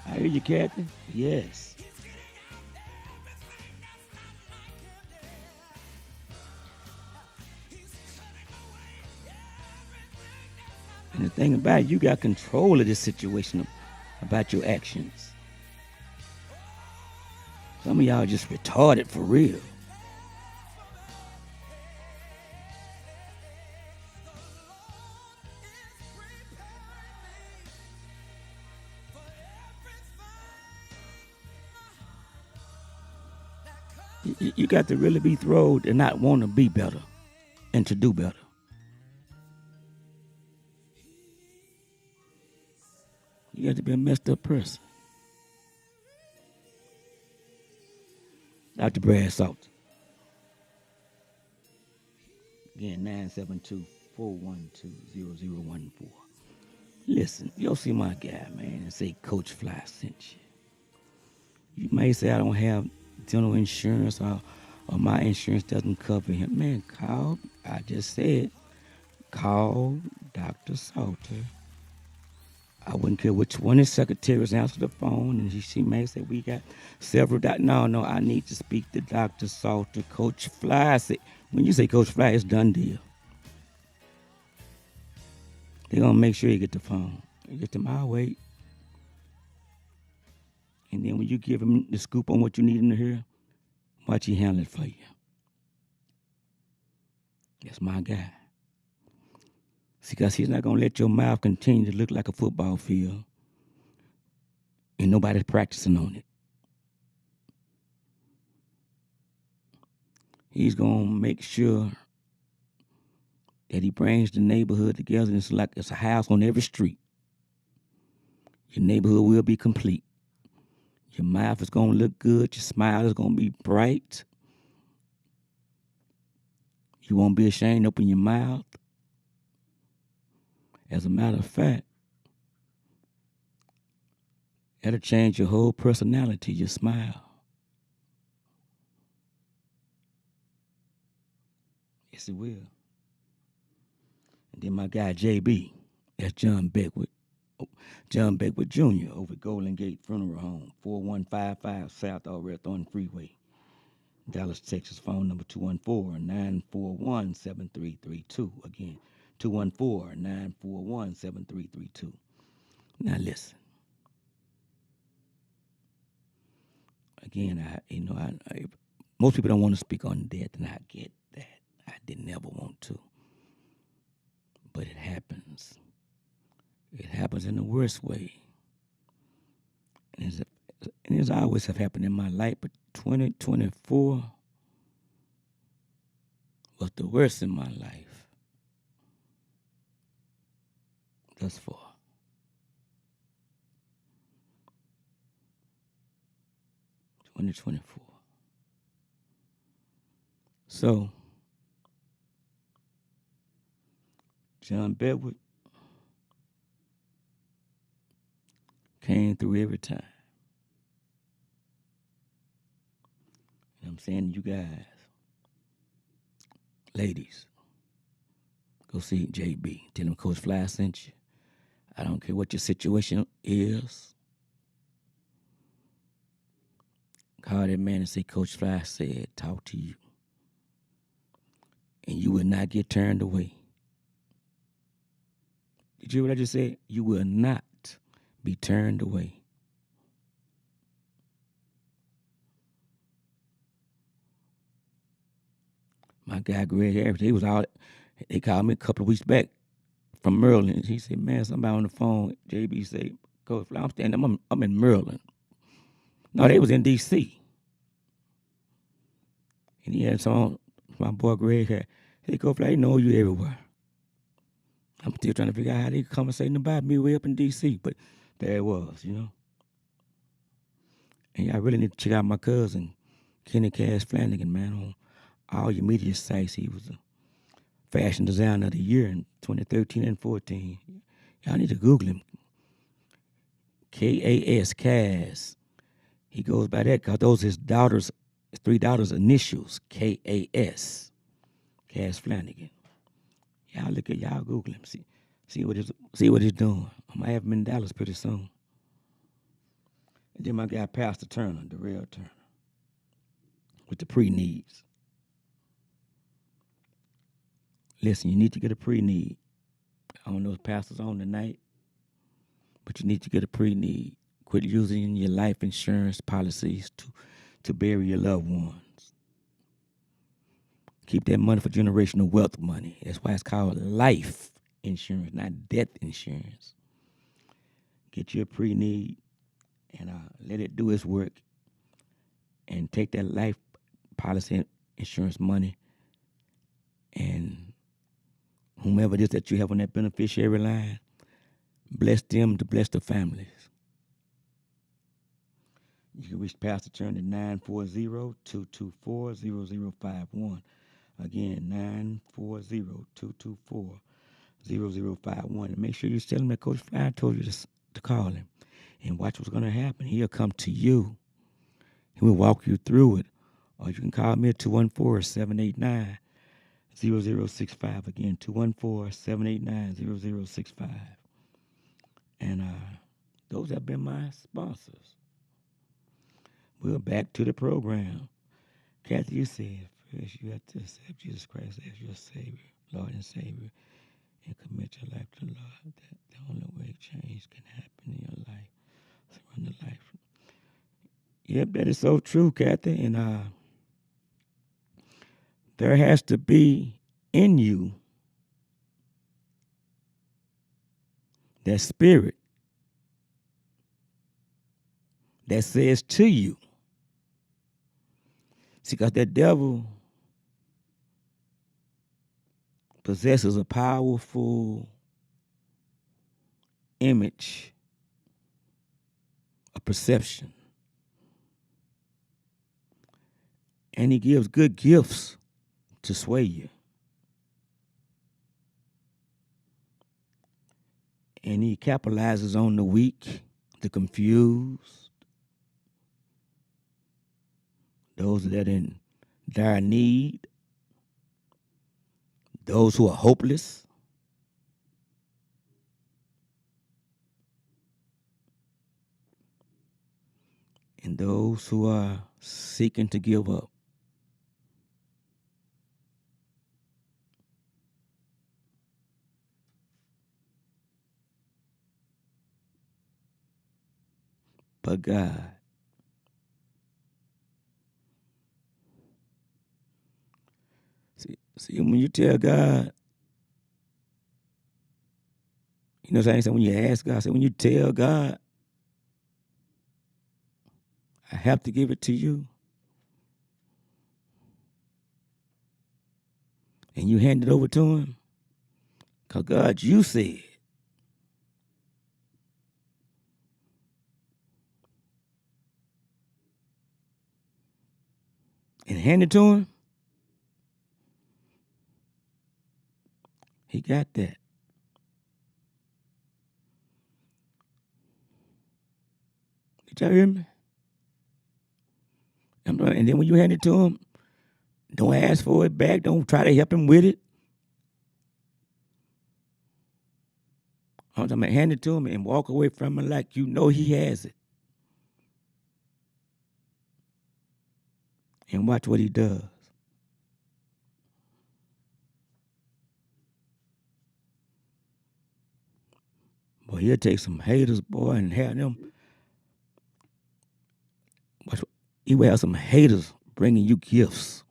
I hear you, Captain. Yes. And the thing about it, you got control of this situation about your actions. Some of y'all just retarded for real. You got to really be thrilled and not want to be better and to do better. You got to be a messed up person. Dr. Brad Salt. Again, 972-412-0014. Listen, you'll see my guy, man, and say Coach Fly sent you. You may say I don't have dental insurance or my insurance doesn't cover him. Man, I just said, call Dr. Salter. I wouldn't care which one his secretaries answer the phone, and she may say, we got several No, I need to speak to Dr. Salter. Coach Fly. When you say Coach Fly, it's done deal. They're going to make sure you get the phone. You get them, I'll wait. And then when you give him the scoop on what you need him to hear, watch he handle it for you. That's my guy. See, because he's not going to let your mouth continue to look like a football field and nobody's practicing on it. He's going to make sure that he brings the neighborhood together, and it's like it's a house on every street. Your neighborhood will be complete. Your mouth is going to look good. Your smile is going to be bright. You won't be ashamed to open your mouth. As a matter of fact, that'll change your whole personality, your smile. Yes, it will. And then my guy, JB, that's John Beckwith Jr. over at Golden Gate Funeral Home, 4155 South Alrethorne Freeway, Dallas, Texas. Phone number 214-941-7332. Again, 214-941-7332. Now listen. Again, most people don't want to speak on death, and I get that. I didn't ever want to. But it happens. It happens in the worst way. And it's things always have happened in my life, but 2024 was the worst in my life thus far. (2024). So, John Bedford came through every time. And I'm saying to you guys, ladies, go see JB. Tell him Coach Fly sent you. I don't care what your situation is. Call that man and say, Coach Fly said, talk to you. And you will not get turned away. Did you hear what I just said? You will not be turned away. My guy, Greg Harris, they called me a couple of weeks back from Maryland. He said, man, somebody on the phone, JB said, Coach Fly, I'm in Maryland. No, they was in D.C. And he had my boy Greg Harris. Hey, Coach Fly, they know you everywhere. I'm still trying to figure out how they conversating about me way up in D.C., but there it was, you know. And y'all really need to check out my cousin, Kenny Cash Flanagan, man, on all your media sites. He was a fashion designer of the year in 2013 and 14. Y'all need to Google him. K-A-S, Cass. He goes by that because those are his three daughters' initials, K-A-S, Cass Flanagan. Y'all Google him, see what he's doing. I might have him in Dallas pretty soon. And then my guy Pastor Turner, Darrell Turner, with the pre-needs. Listen, you need to get a pre-need. I don't know if Pastor's on tonight, but you need to get a pre-need. Quit using your life insurance policies to bury your loved ones. Keep that money for generational wealth money. That's why it's called life insurance, not death insurance. Get your pre-need and let it do its work and take that life policy insurance money and whomever it is that you have on that beneficiary line, bless them to bless the families. You can reach Pastor Turner at 940-224-0051. Again, 940-224-0051. And make sure you tell him that Coach Fly told you to call him. And watch what's going to happen. He'll come to you. He will walk you through it. Or you can call me at 214-789-0065. Again, 214-789-0065. And those have been my sponsors. We're back to the program. Kathy, you said, first you have to accept Jesus Christ as your Savior, Lord and Savior, and commit your life to the Lord. That the only way change can happen in your life. Surrender life. Yep, that is so true, Kathy. And there has to be in you that spirit that says to you. See, because that devil possesses a powerful image, a perception. And he gives good gifts to sway you. And he capitalizes on the weak, the confused, those that are in dire need, those who are hopeless, and those who are seeking to give up. But God, see, when you tell God, you know what I'm saying? When you ask God, when you tell God, I have to give it to you. And you hand it over to him. Because God, you said. And hand it to him. He got that. Did y'all hear me? And then when you hand it to him, don't ask for it back. Don't try to help him with it. I'm talking about hand it to him and walk away from him like you know he has it. And watch what he does. Boy, he'll take some haters, boy, and have them. He will have some haters bringing you gifts.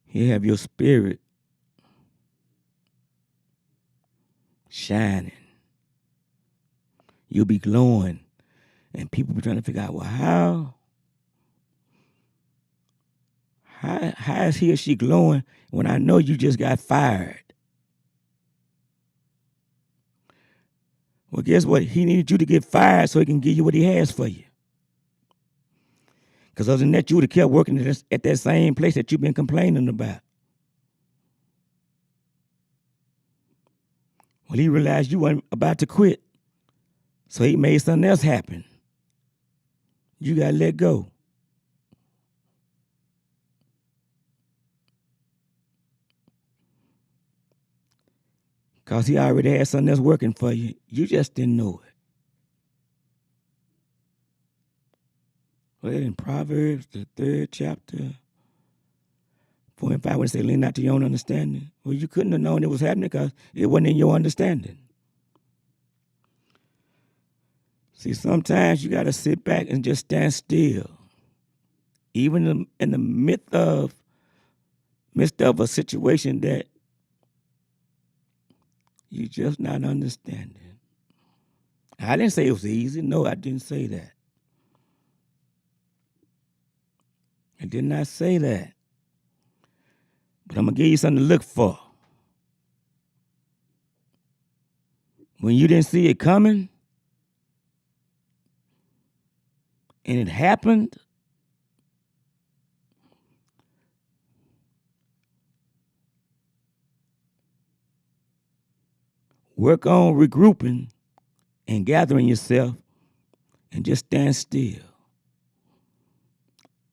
He'll have your spirit shining. You'll be glowing. And people be trying to figure out, well, how is he or she glowing when I know you just got fired? Well, guess what? He needed you to get fired so he can give you what he has for you. Because other than that, you would have kept working at that same place that you've been complaining about. Well, he realized you weren't about to quit. So he made something else happen. You got to let go. Because he already had something else working for you. You just didn't know it. Well, in Proverbs, the 3rd chapter, 4 and 5, when it say, lean not to your own understanding. Well, you couldn't have known it was happening because it wasn't in your understanding. See, sometimes you got to sit back and just stand still. Even in the midst of a situation that you're just not understanding. I didn't say it was easy. No, I didn't say that. I did not say that. But I'm going to give you something to look for. When you didn't see it coming, and it happened, work on regrouping and gathering yourself and just stand still.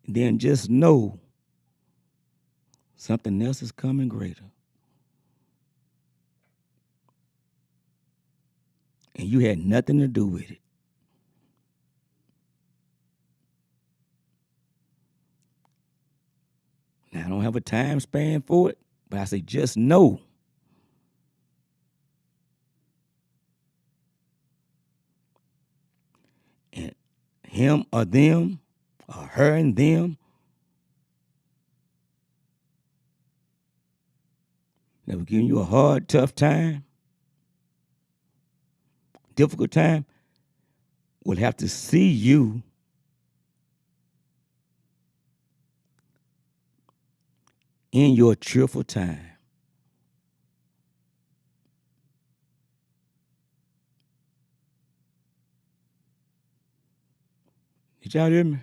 And then just know something else is coming greater. And you had nothing to do with it. Now, I don't have a time span for it, but I say just know. And him or them, or her and them, that was giving you a hard, tough time, difficult time, will have to see you in your cheerful time. Did y'all hear me?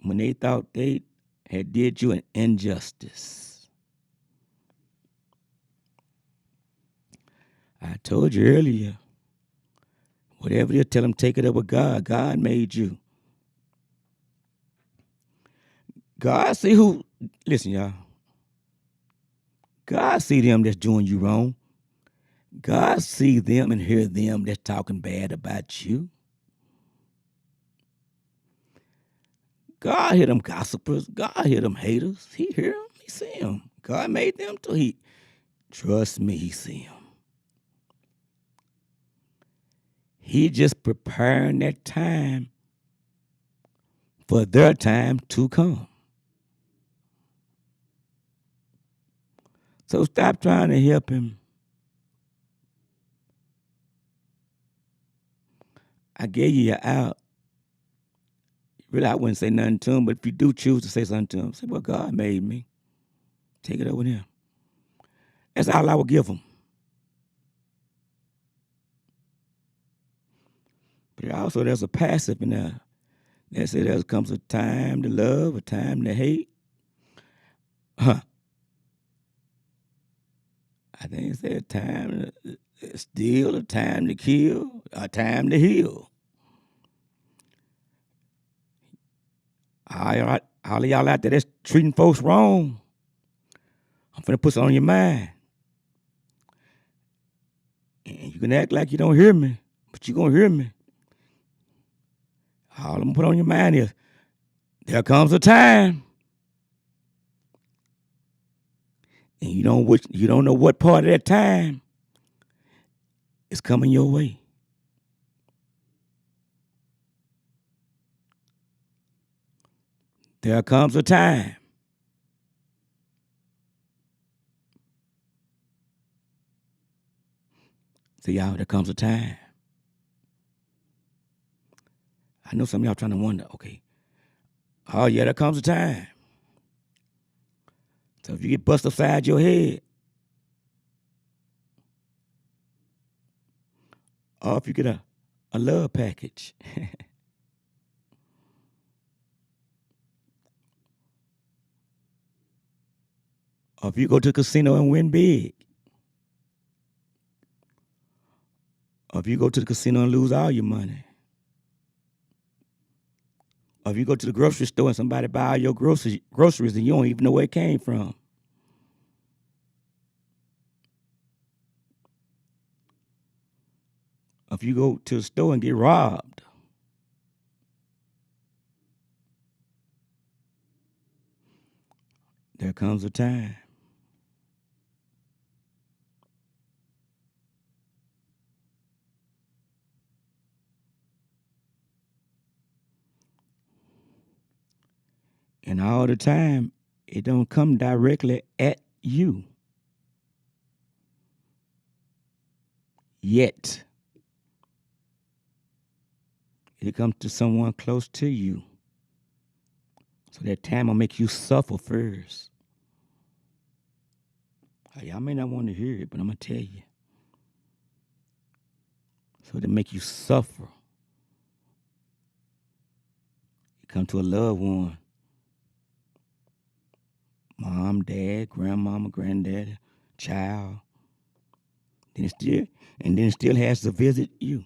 When they thought they had did you an injustice. I told you earlier, whatever you tell them, take it up with God. God made you. God see who, listen y'all, God see them that's doing you wrong. God see them and hear them that's talking bad about you. God hear them gossipers. God hear them haters. He hear them. He see them. God made them too. Trust me, he see them. He just preparing that time for their time to come. So stop trying to help him. I gave you your out. Really, I wouldn't say nothing to him, but if you do choose to say something to him, say, well, God made me. Take it up with him. That's all I would give him. But also there's a passive in there. That says there comes a time to love, a time to hate. I think it said a time to steal, a time to kill, a time to heal. All of y'all out there that's treating folks wrong, I'm finna put something on your mind. And you can act like you don't hear me, but you gonna hear me. All I'm gonna put on your mind is, there comes a time. And you don't know what part of that time is coming your way. There comes a time. See, y'all, there comes a time. I know some of y'all trying to wonder, okay, oh yeah, there comes a time. So if you get bust upside your head, or if you get a love package, or if you go to the casino and win big, or if you go to the casino and lose all your money, or if you go to the grocery store and somebody buy all your groceries and you don't even know where it came from. Or if you go to the store and get robbed. There comes a time. And all the time, it don't come directly at you. Yet. It comes to someone close to you. So that time will make you suffer first. Y'all may not want to hear it, but I'm going to tell you. So to make you suffer. You come to a loved one. Mom, dad, grandmama, granddaddy, child. Then it still has to visit you.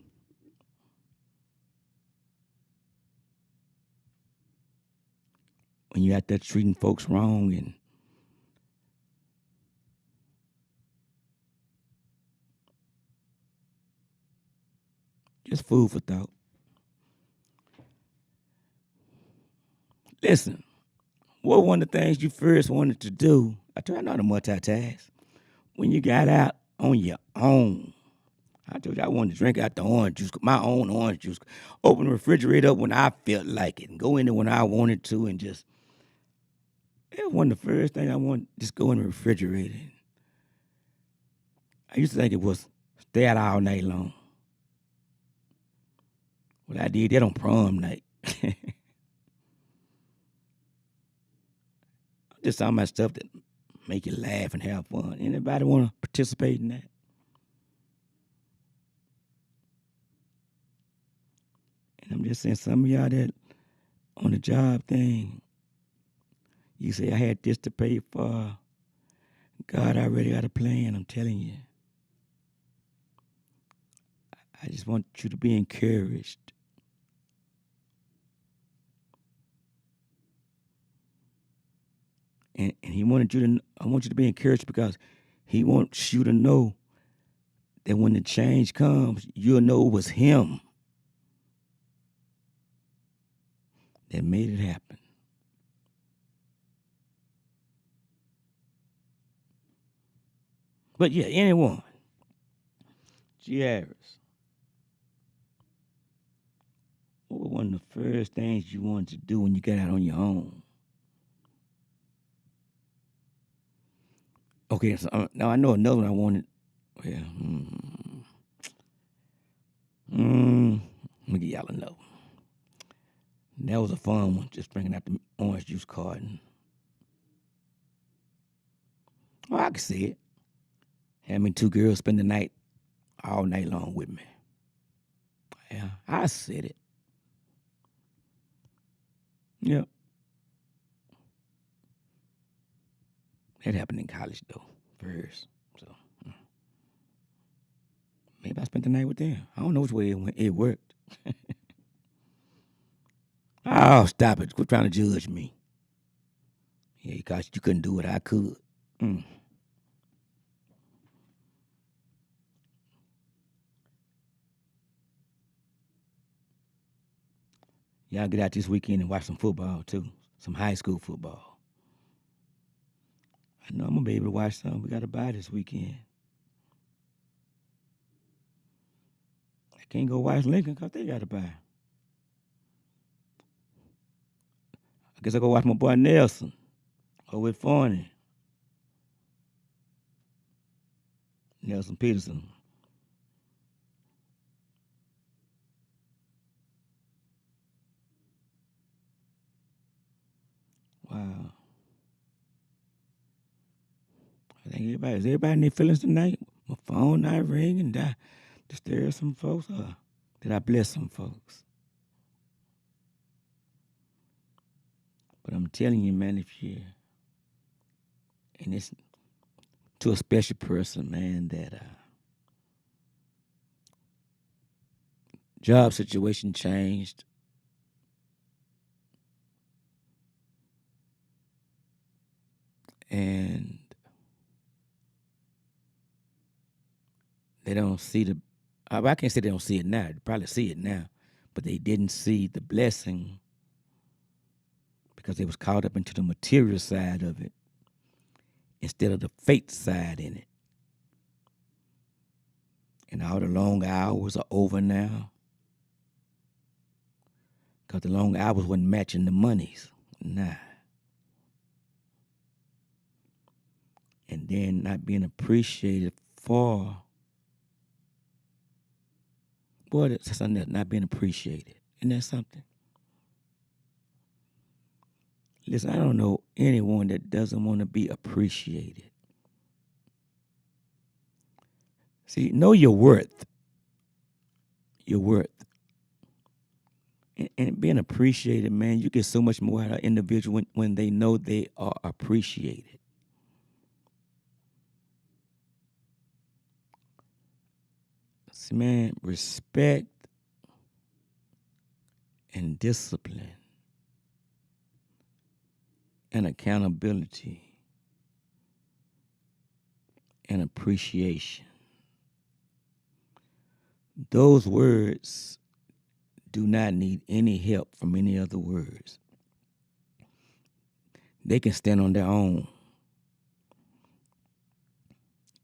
When you're out there treating folks wrong and just food for thought. Listen, what one of the things you first wanted to do, I try not to multitask, when you got out on your own. I told you I wanted to drink out the orange juice, my own orange juice. Open the refrigerator up when I felt like it and go in there when I wanted to and just, it was one of the first things I wanted, just go in the refrigerator. I used to think it was stay out all night long. Well, I did that on prom night. Just talking about stuff that make you laugh and have fun. Anybody want to participate in that? And I'm just saying, some of y'all that on the job thing, you say, I had this to pay for. God already got a plan, I'm telling you. I just want you to be encouraged. And he wanted you to, I want you to be encouraged because he wants you to know that when the change comes, you'll know it was him that made it happen. But yeah, anyone, G. Harris, What was one of the first things you wanted to do when you got out on your own? Okay, so now I know another one I wanted. Well, let me get y'all another one. That was a fun one, just bringing out the orange juice carton. Oh, I can see it. Had me 2 girls spend the night all night long with me. Yeah, I said it. Yep. That happened in college, though, first. So, maybe I spent the night with them. I don't know which way it went. It worked. Oh, stop it. Quit trying to judge me. Yeah, because you couldn't do what I could. Y'all get out this weekend and watch some football, too. Some high school football. I know I'm going to be able to watch some. We got to buy this weekend. I can't go watch Lincoln because they got to buy. I guess I go watch my boy Nelson over with Forney. Nelson Peterson. Wow. I think is everybody in their feelings tonight? My phone not ringing. Did I disturb some folks or did I bless some folks? But I'm telling you, man, if you, and it's to a special person, man, that job situation changed. And they don't see I can't say they don't see it now. They probably see it now. But they didn't see the blessing because they was caught up into the material side of it instead of the faith side in it. And all the long hours are over now because the long hours wasn't matching the monies. Nah. And then not being appreciated for, boy, that's something that's not being appreciated. Isn't that something? Listen, I don't know anyone that doesn't want to be appreciated. See, know your worth. Your worth. And being appreciated, man, you get so much more out of an individual when they know they are appreciated. See, man, respect and discipline and accountability and appreciation. Those words do not need any help from any other words. They can stand on their own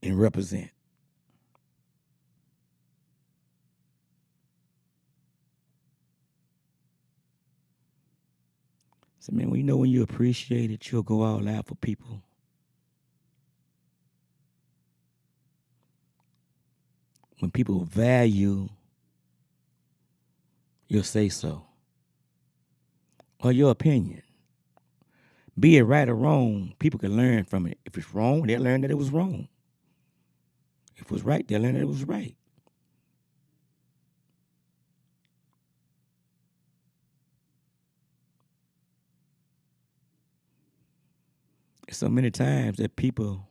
and represent. So, man, when you appreciate it, you'll go all out for people. When people value your say so or your opinion, be it right or wrong, people can learn from it. If it's wrong, they'll learn that it was wrong. If it was right, they'll learn that it was right. So many times that people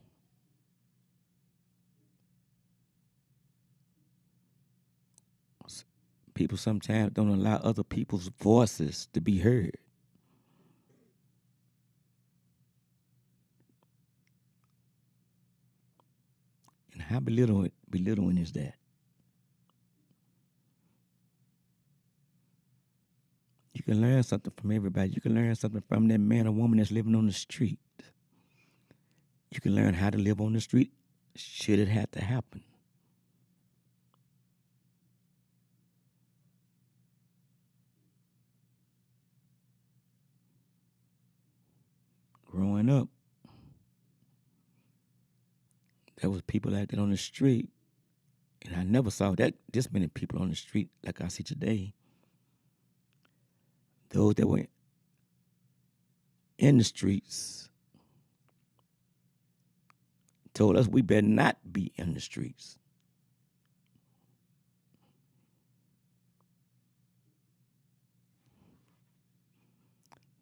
sometimes don't allow other people's voices to be heard. And how belittling is that? You can learn something from everybody. You can learn something from that man or woman that's living on the street. You can learn how to live on the street should it have to happen. growing up, there was people out there on the street, and I never saw this many people on the street like I see today. Those that were in the streets told us we better not be in the streets.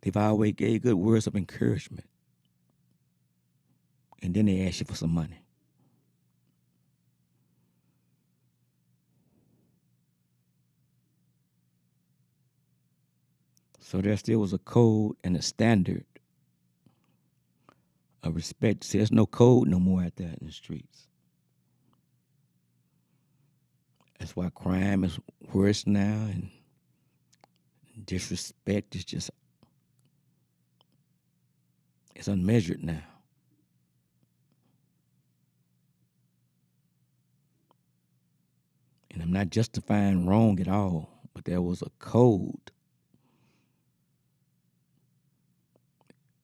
They've always gave good words of encouragement. And then they ask you for some money. So there still was a code and a standard of respect. See, there's no code no more out there in the streets. That's why crime is worse now, and disrespect is just, it's unmeasured now. And I'm not justifying wrong at all, but there was a code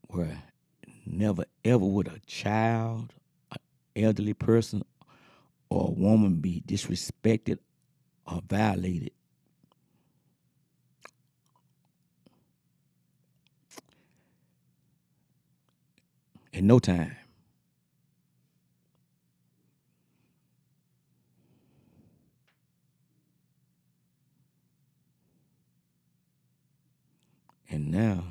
where never ever would a child, an elderly person, or a woman be disrespected or violated. In no time. And now,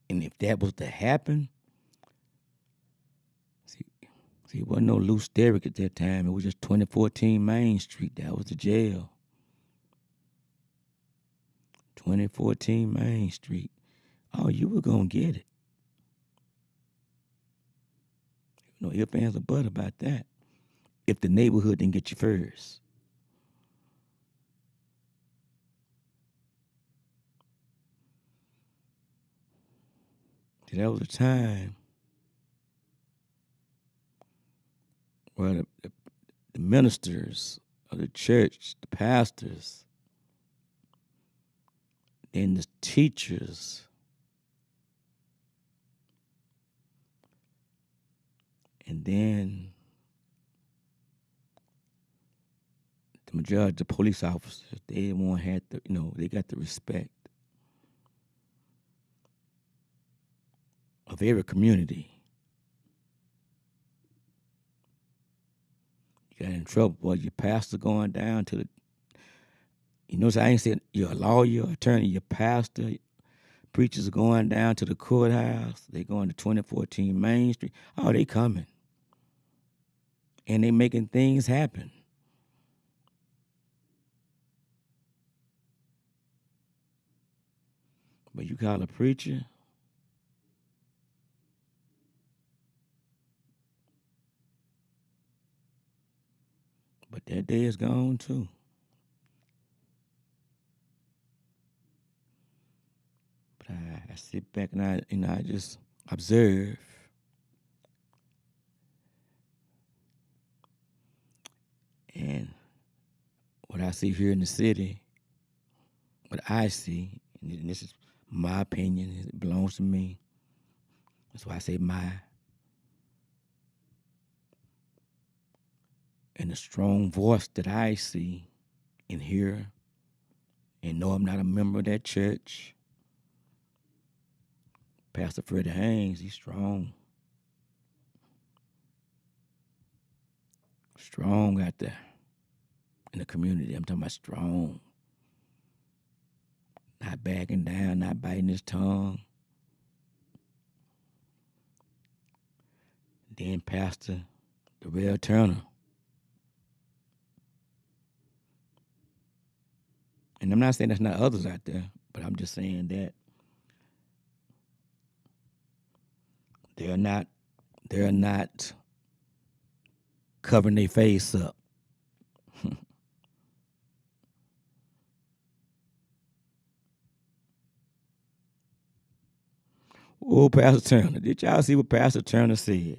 and if that was to happen, see, it wasn't no loose Derrick at that time. It was just 2014 Main Street. That was the jail. 2014 Main Street. Oh, you were going to get it. No ifs, ands, or buts about that. If the neighborhood didn't get you first. See, that was a time where the ministers of the church, the pastors, and the teachers, and then the majority of the police officers, they had the, they got the respect of every community. You got in trouble, boy, your pastor going down to the, I ain't saying you're a lawyer, attorney, your pastor, preachers are going down to the courthouse. They going to 2014 Main Street. Oh, they coming. And they making things happen. But you call a preacher, but that day is gone too. But I sit back and I just observe. And what I see here in the city, what I see, and this is my opinion, it belongs to me. That's why I say my. And the strong voice that I see and hear, and know I'm not a member of that church, Pastor Freddie Haynes, he's strong. Strong out there in the community. I'm talking about strong. Not backing down, not biting his tongue. Then Pastor Darrell Turner. And I'm not saying there's not others out there, but I'm just saying that they're not covering their face up. Oh, Pastor Turner. Did y'all see what Pastor Turner said?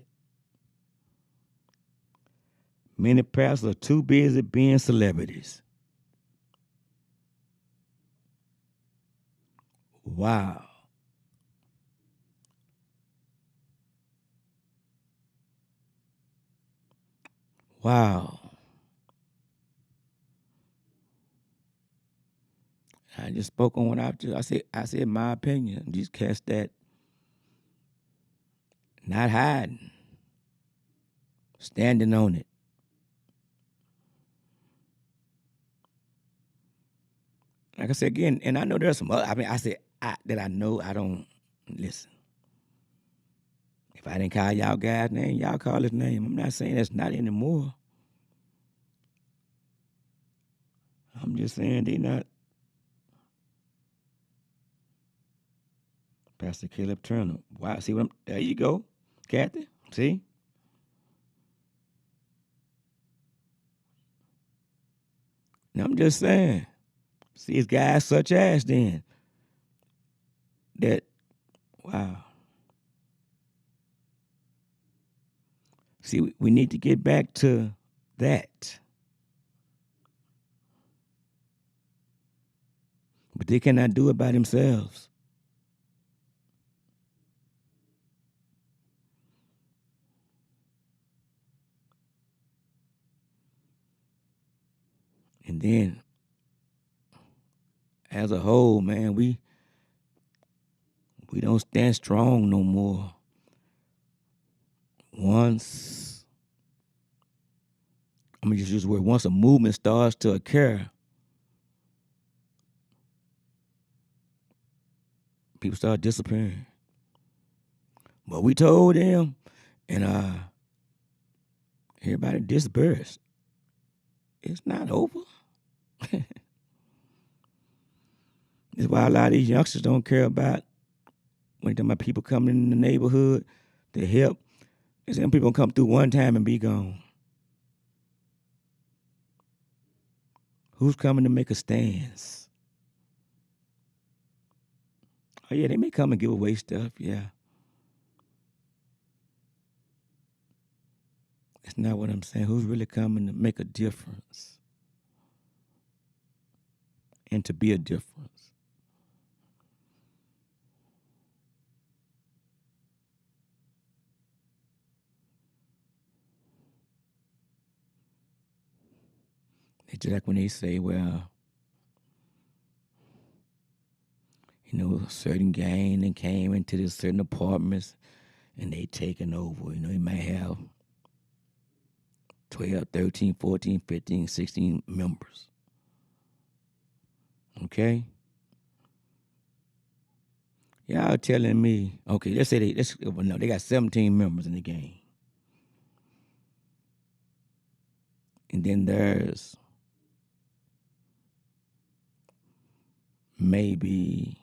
Many pastors are too busy being celebrities. Wow. Wow. I just spoke on what I said my opinion. These cats that not hiding, standing on it. Like I said again, and I know there's some other, I know I don't listen. If I didn't call y'all guys' name, y'all call his name. I'm not saying that's not anymore. I'm just saying they not. Pastor Caleb Turner. Wow, see what there you go, Kathy. See? Now I'm just saying. See, it's guys such as then that, wow. See, we need to get back to that. But they cannot do it by themselves. And then, as a whole, man, we don't stand strong no more. Once, I'm gonna just use the word, once a movement starts to occur, people start disappearing. But we told them, and everybody dispersed. It's not over. That's why a lot of these youngsters don't care about when my people coming in the neighborhood to help. And some people come through one time and be gone. Who's coming to make a stance? Oh yeah, they may come and give away stuff, yeah. That's not what I'm saying. Who's really coming to make a difference? And to be a difference. It's just like when they say, well, a certain gang and came into this certain apartments and they taking over. You might have 12, 13, 14, 15, 16 members. Okay? Y'all telling me, okay, let's say they got 17 members in the game. And then there's maybe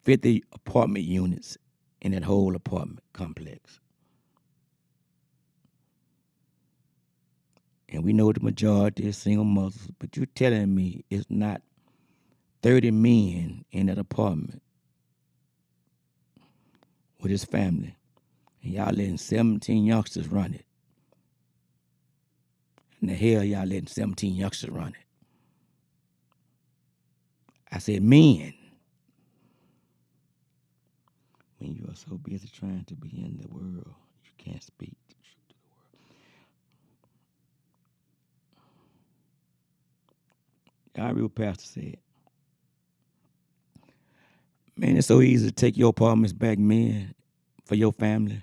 50 apartment units in that whole apartment complex. And we know the majority is single mothers, but you're telling me it's not 30 men in that apartment with his family. And y'all letting 17 youngsters run it. And the hell y'all letting 17 youngsters run it. I said men. When you are so busy trying to be in the world, you can't speak the truth to the world. Y'all real pastor said, man, it's so easy to take your apartments back, men, for your family.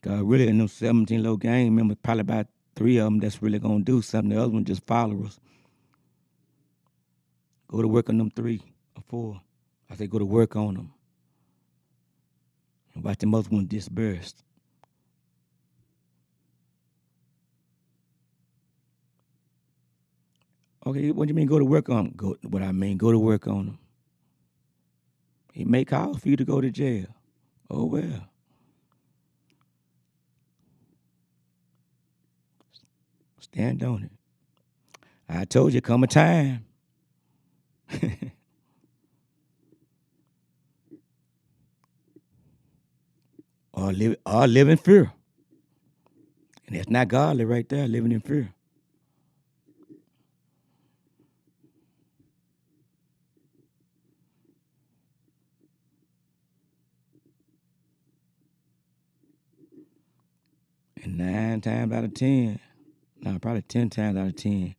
God, really, in them 17 little gang members, probably about 3 of them that's really going to do something. The other one just followers. Go to work on them 3 or 4. I say go to work on them. And watch them other ones disperse. Okay, what do you mean go to work on them? Go to work on them. He may call for you to go to jail. Oh, well. Stand on it. I told you, come a time. or live in fear. And that's not godly right there, living in fear. And 9 times out of 10, no, probably 10 times out of 10,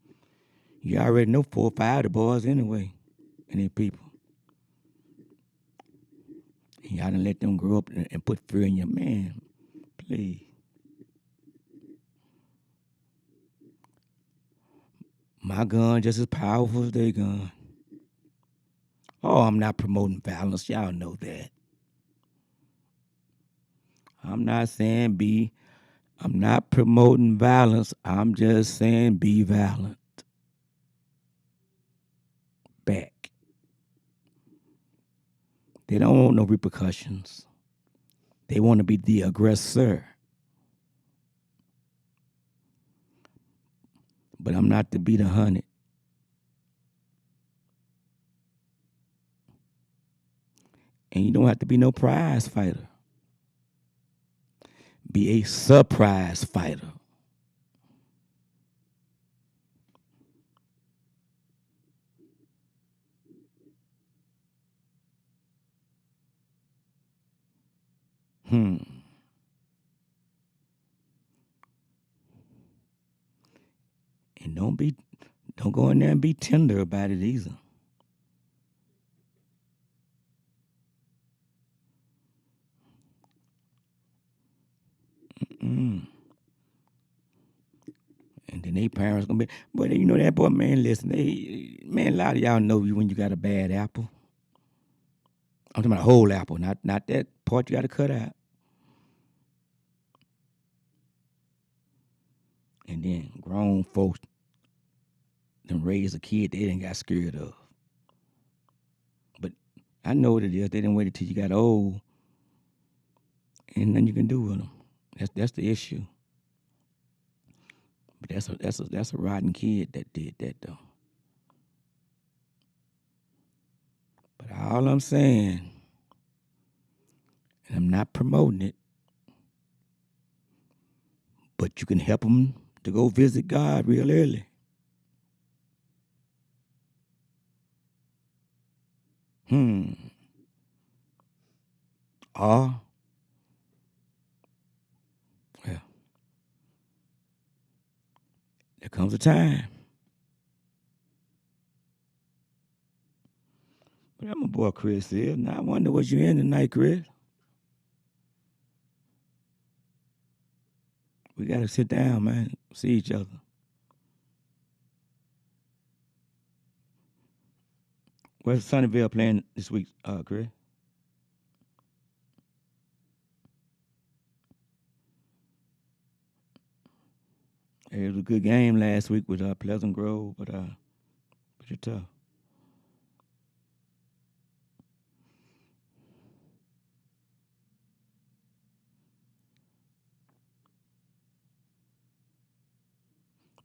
you already know 4 or 5 of the boys anyway, and their people. And y'all done let them grow up and put fear in your man. Please. My gun just as powerful as their gun. Oh, I'm not promoting violence. Y'all know that. I'm not promoting violence. I'm just saying be violent. Back. They don't want no repercussions. They want to be the aggressor. But I'm not to be the hunted. And you don't have to be no prize fighter. Be a surprise fighter. And don't go in there and be tender about it either. And then they parents gonna be, but you know that boy, man, listen, a lot of y'all know you when you got a bad apple. I'm talking about a whole apple, not that part you gotta cut out. And then grown folks then raise a kid they didn't got scared of. But I know what it is. They didn't wait until you got old, and nothing you can do with them. That's the issue. But that's a rotten kid that did that though. But all I'm saying, and I'm not promoting it, but you can help them to go visit God real early. Or, well, there comes a time. But I'm a boy, Chris is. Now I wonder what you in tonight, Chris. We gotta sit down, man. See each other. Where's Sunnyvale playing this week, Chris? It was a good game last week with Pleasant Grove, but pretty tough.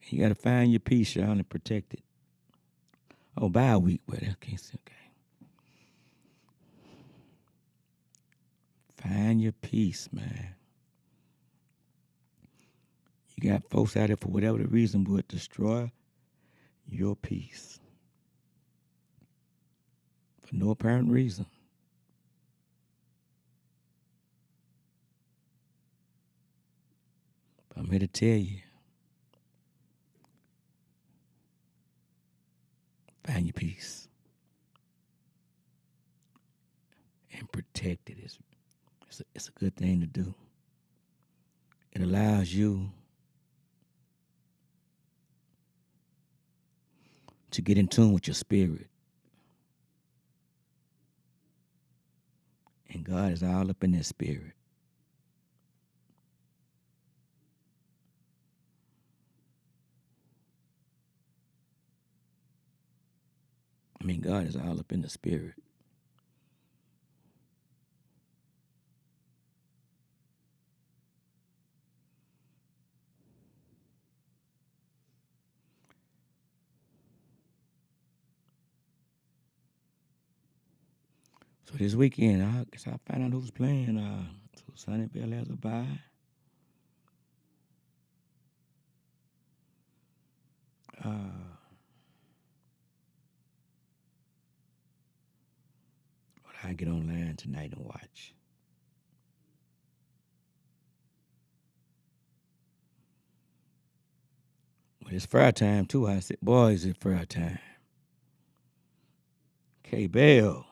You gotta find your peace, y'all, and protect it. Oh, bye week, but I can't see. Okay. Find your peace, man. You got folks out there for whatever the reason would destroy your peace for no apparent reason. But I'm here to tell you, find your peace and protect it. It's a good thing to do. It allows you to get in tune with your spirit. And God is all up in that spirit. I mean, God is all up in the spirit. So this weekend, I guess I'll find out who's playing. So Sunnyvale has a bye. But I get online tonight and watch. But it's fair time, too. I said, boy, is it fair time. K-Bell.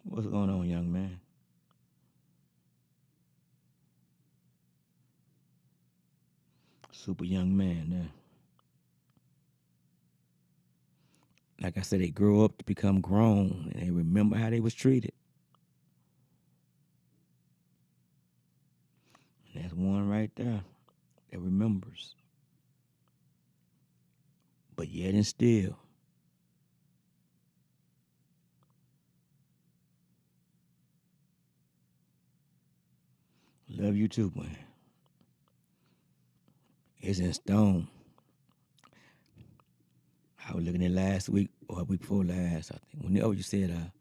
What's going on, young man? Super young man now. Like I said, they grow up to become grown, and they remember how they was treated. And that's one right there that remembers. But yet and still, love you too, man. It's in stone. I was looking at last week or week before last, I think. Whenever you said,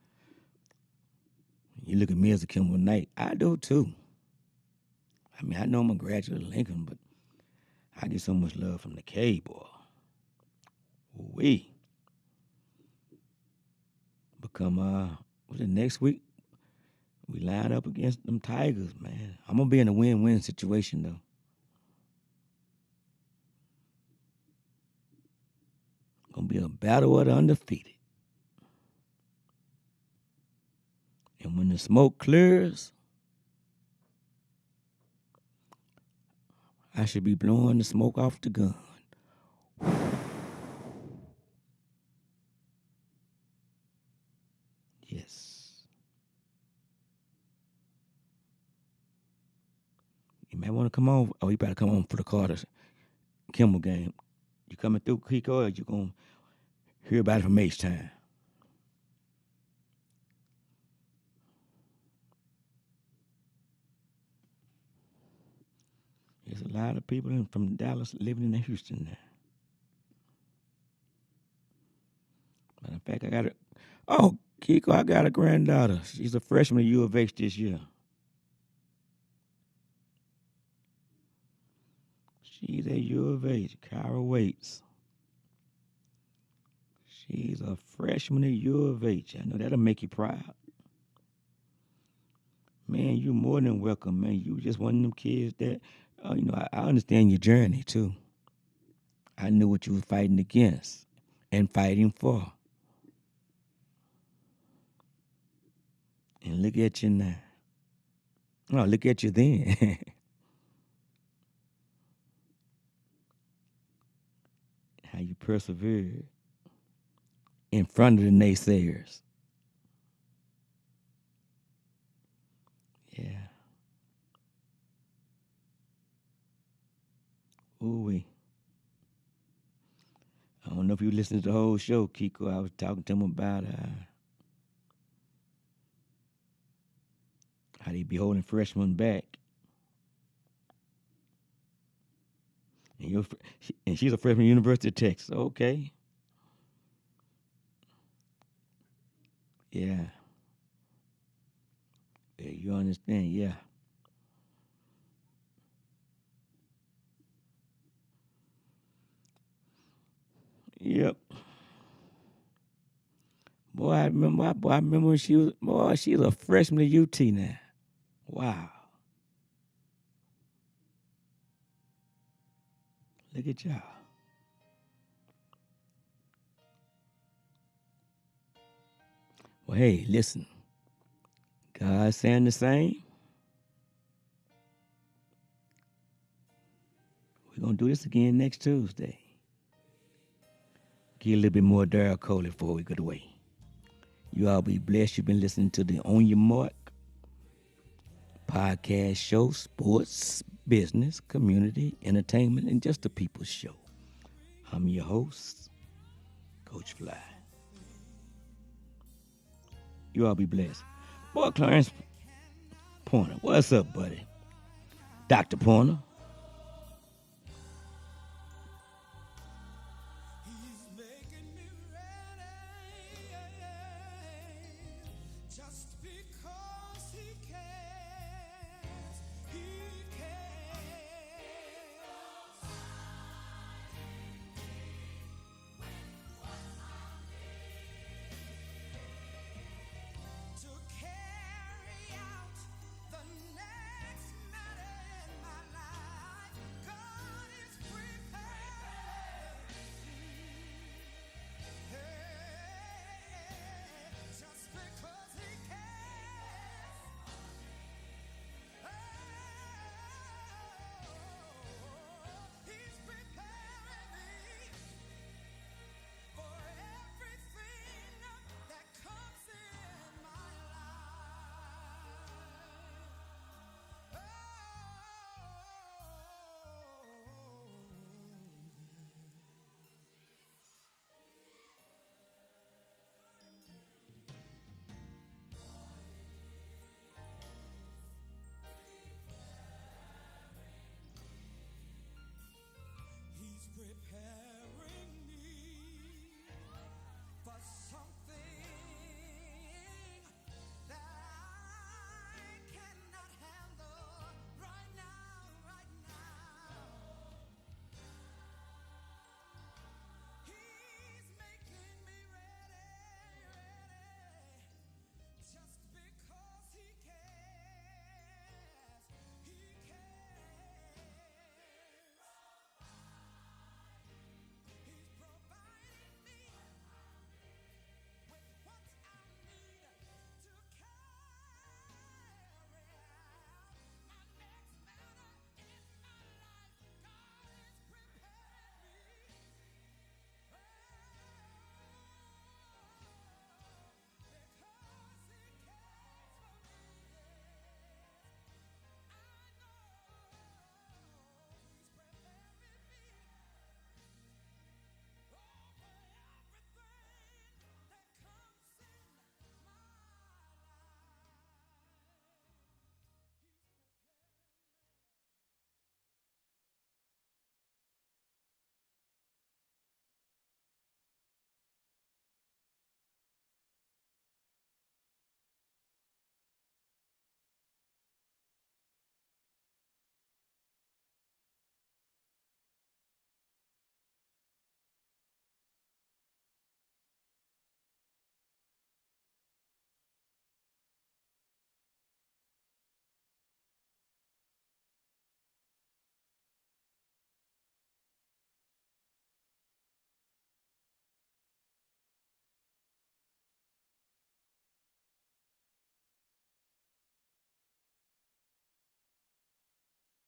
you look at me as a Kimball Knight, I do too. I mean, I know I'm a graduate of Lincoln, but I get so much love from the K, boy. We become, what's it, next week? We line up against them Tigers, man. I'm going to be in a win-win situation, though. Going to be a battle of the undefeated. And when the smoke clears, I should be blowing the smoke off the gun. Yes. You might want to come on. Oh, you better come on for the Carter Kimball game. You coming through, Kiko, or you going to hear about it from H-Time? There's a lot of people from Dallas living in Houston now. Matter of fact, I got Kiko, I got a granddaughter. She's a freshman at U of H this year. She's at U of H, Kyra Waits. She's a freshman at U of H. I know that'll make you proud. Man, you more than welcome, man. You just one of them kids that, I understand your journey, too. I knew what you were fighting against and fighting for. And look at you now. Oh, look at you then. How you persevered in front of the naysayers. Yeah. Ooh-wee. I don't know if you listened to the whole show, Kiko. I was talking to him about how they be holding freshmen back. And she's a freshman at University of Texas. Okay. Yeah. Yeah, you understand? Yeah. Yep. Boy, I remember when she's a freshman at UT now. Wow. Look at y'all. Well, hey, listen. God's saying the same. We're going to do this again next Tuesday. Get a little bit more Daryl Coley before we get away. You all be blessed. You've been listening to the On Your Mark podcast show, sports, business, community, entertainment, and just a people's show. I'm your host, Coach Fly. You all be blessed. Boy, Clarence Pointer, what's up, buddy? Dr. Pointer.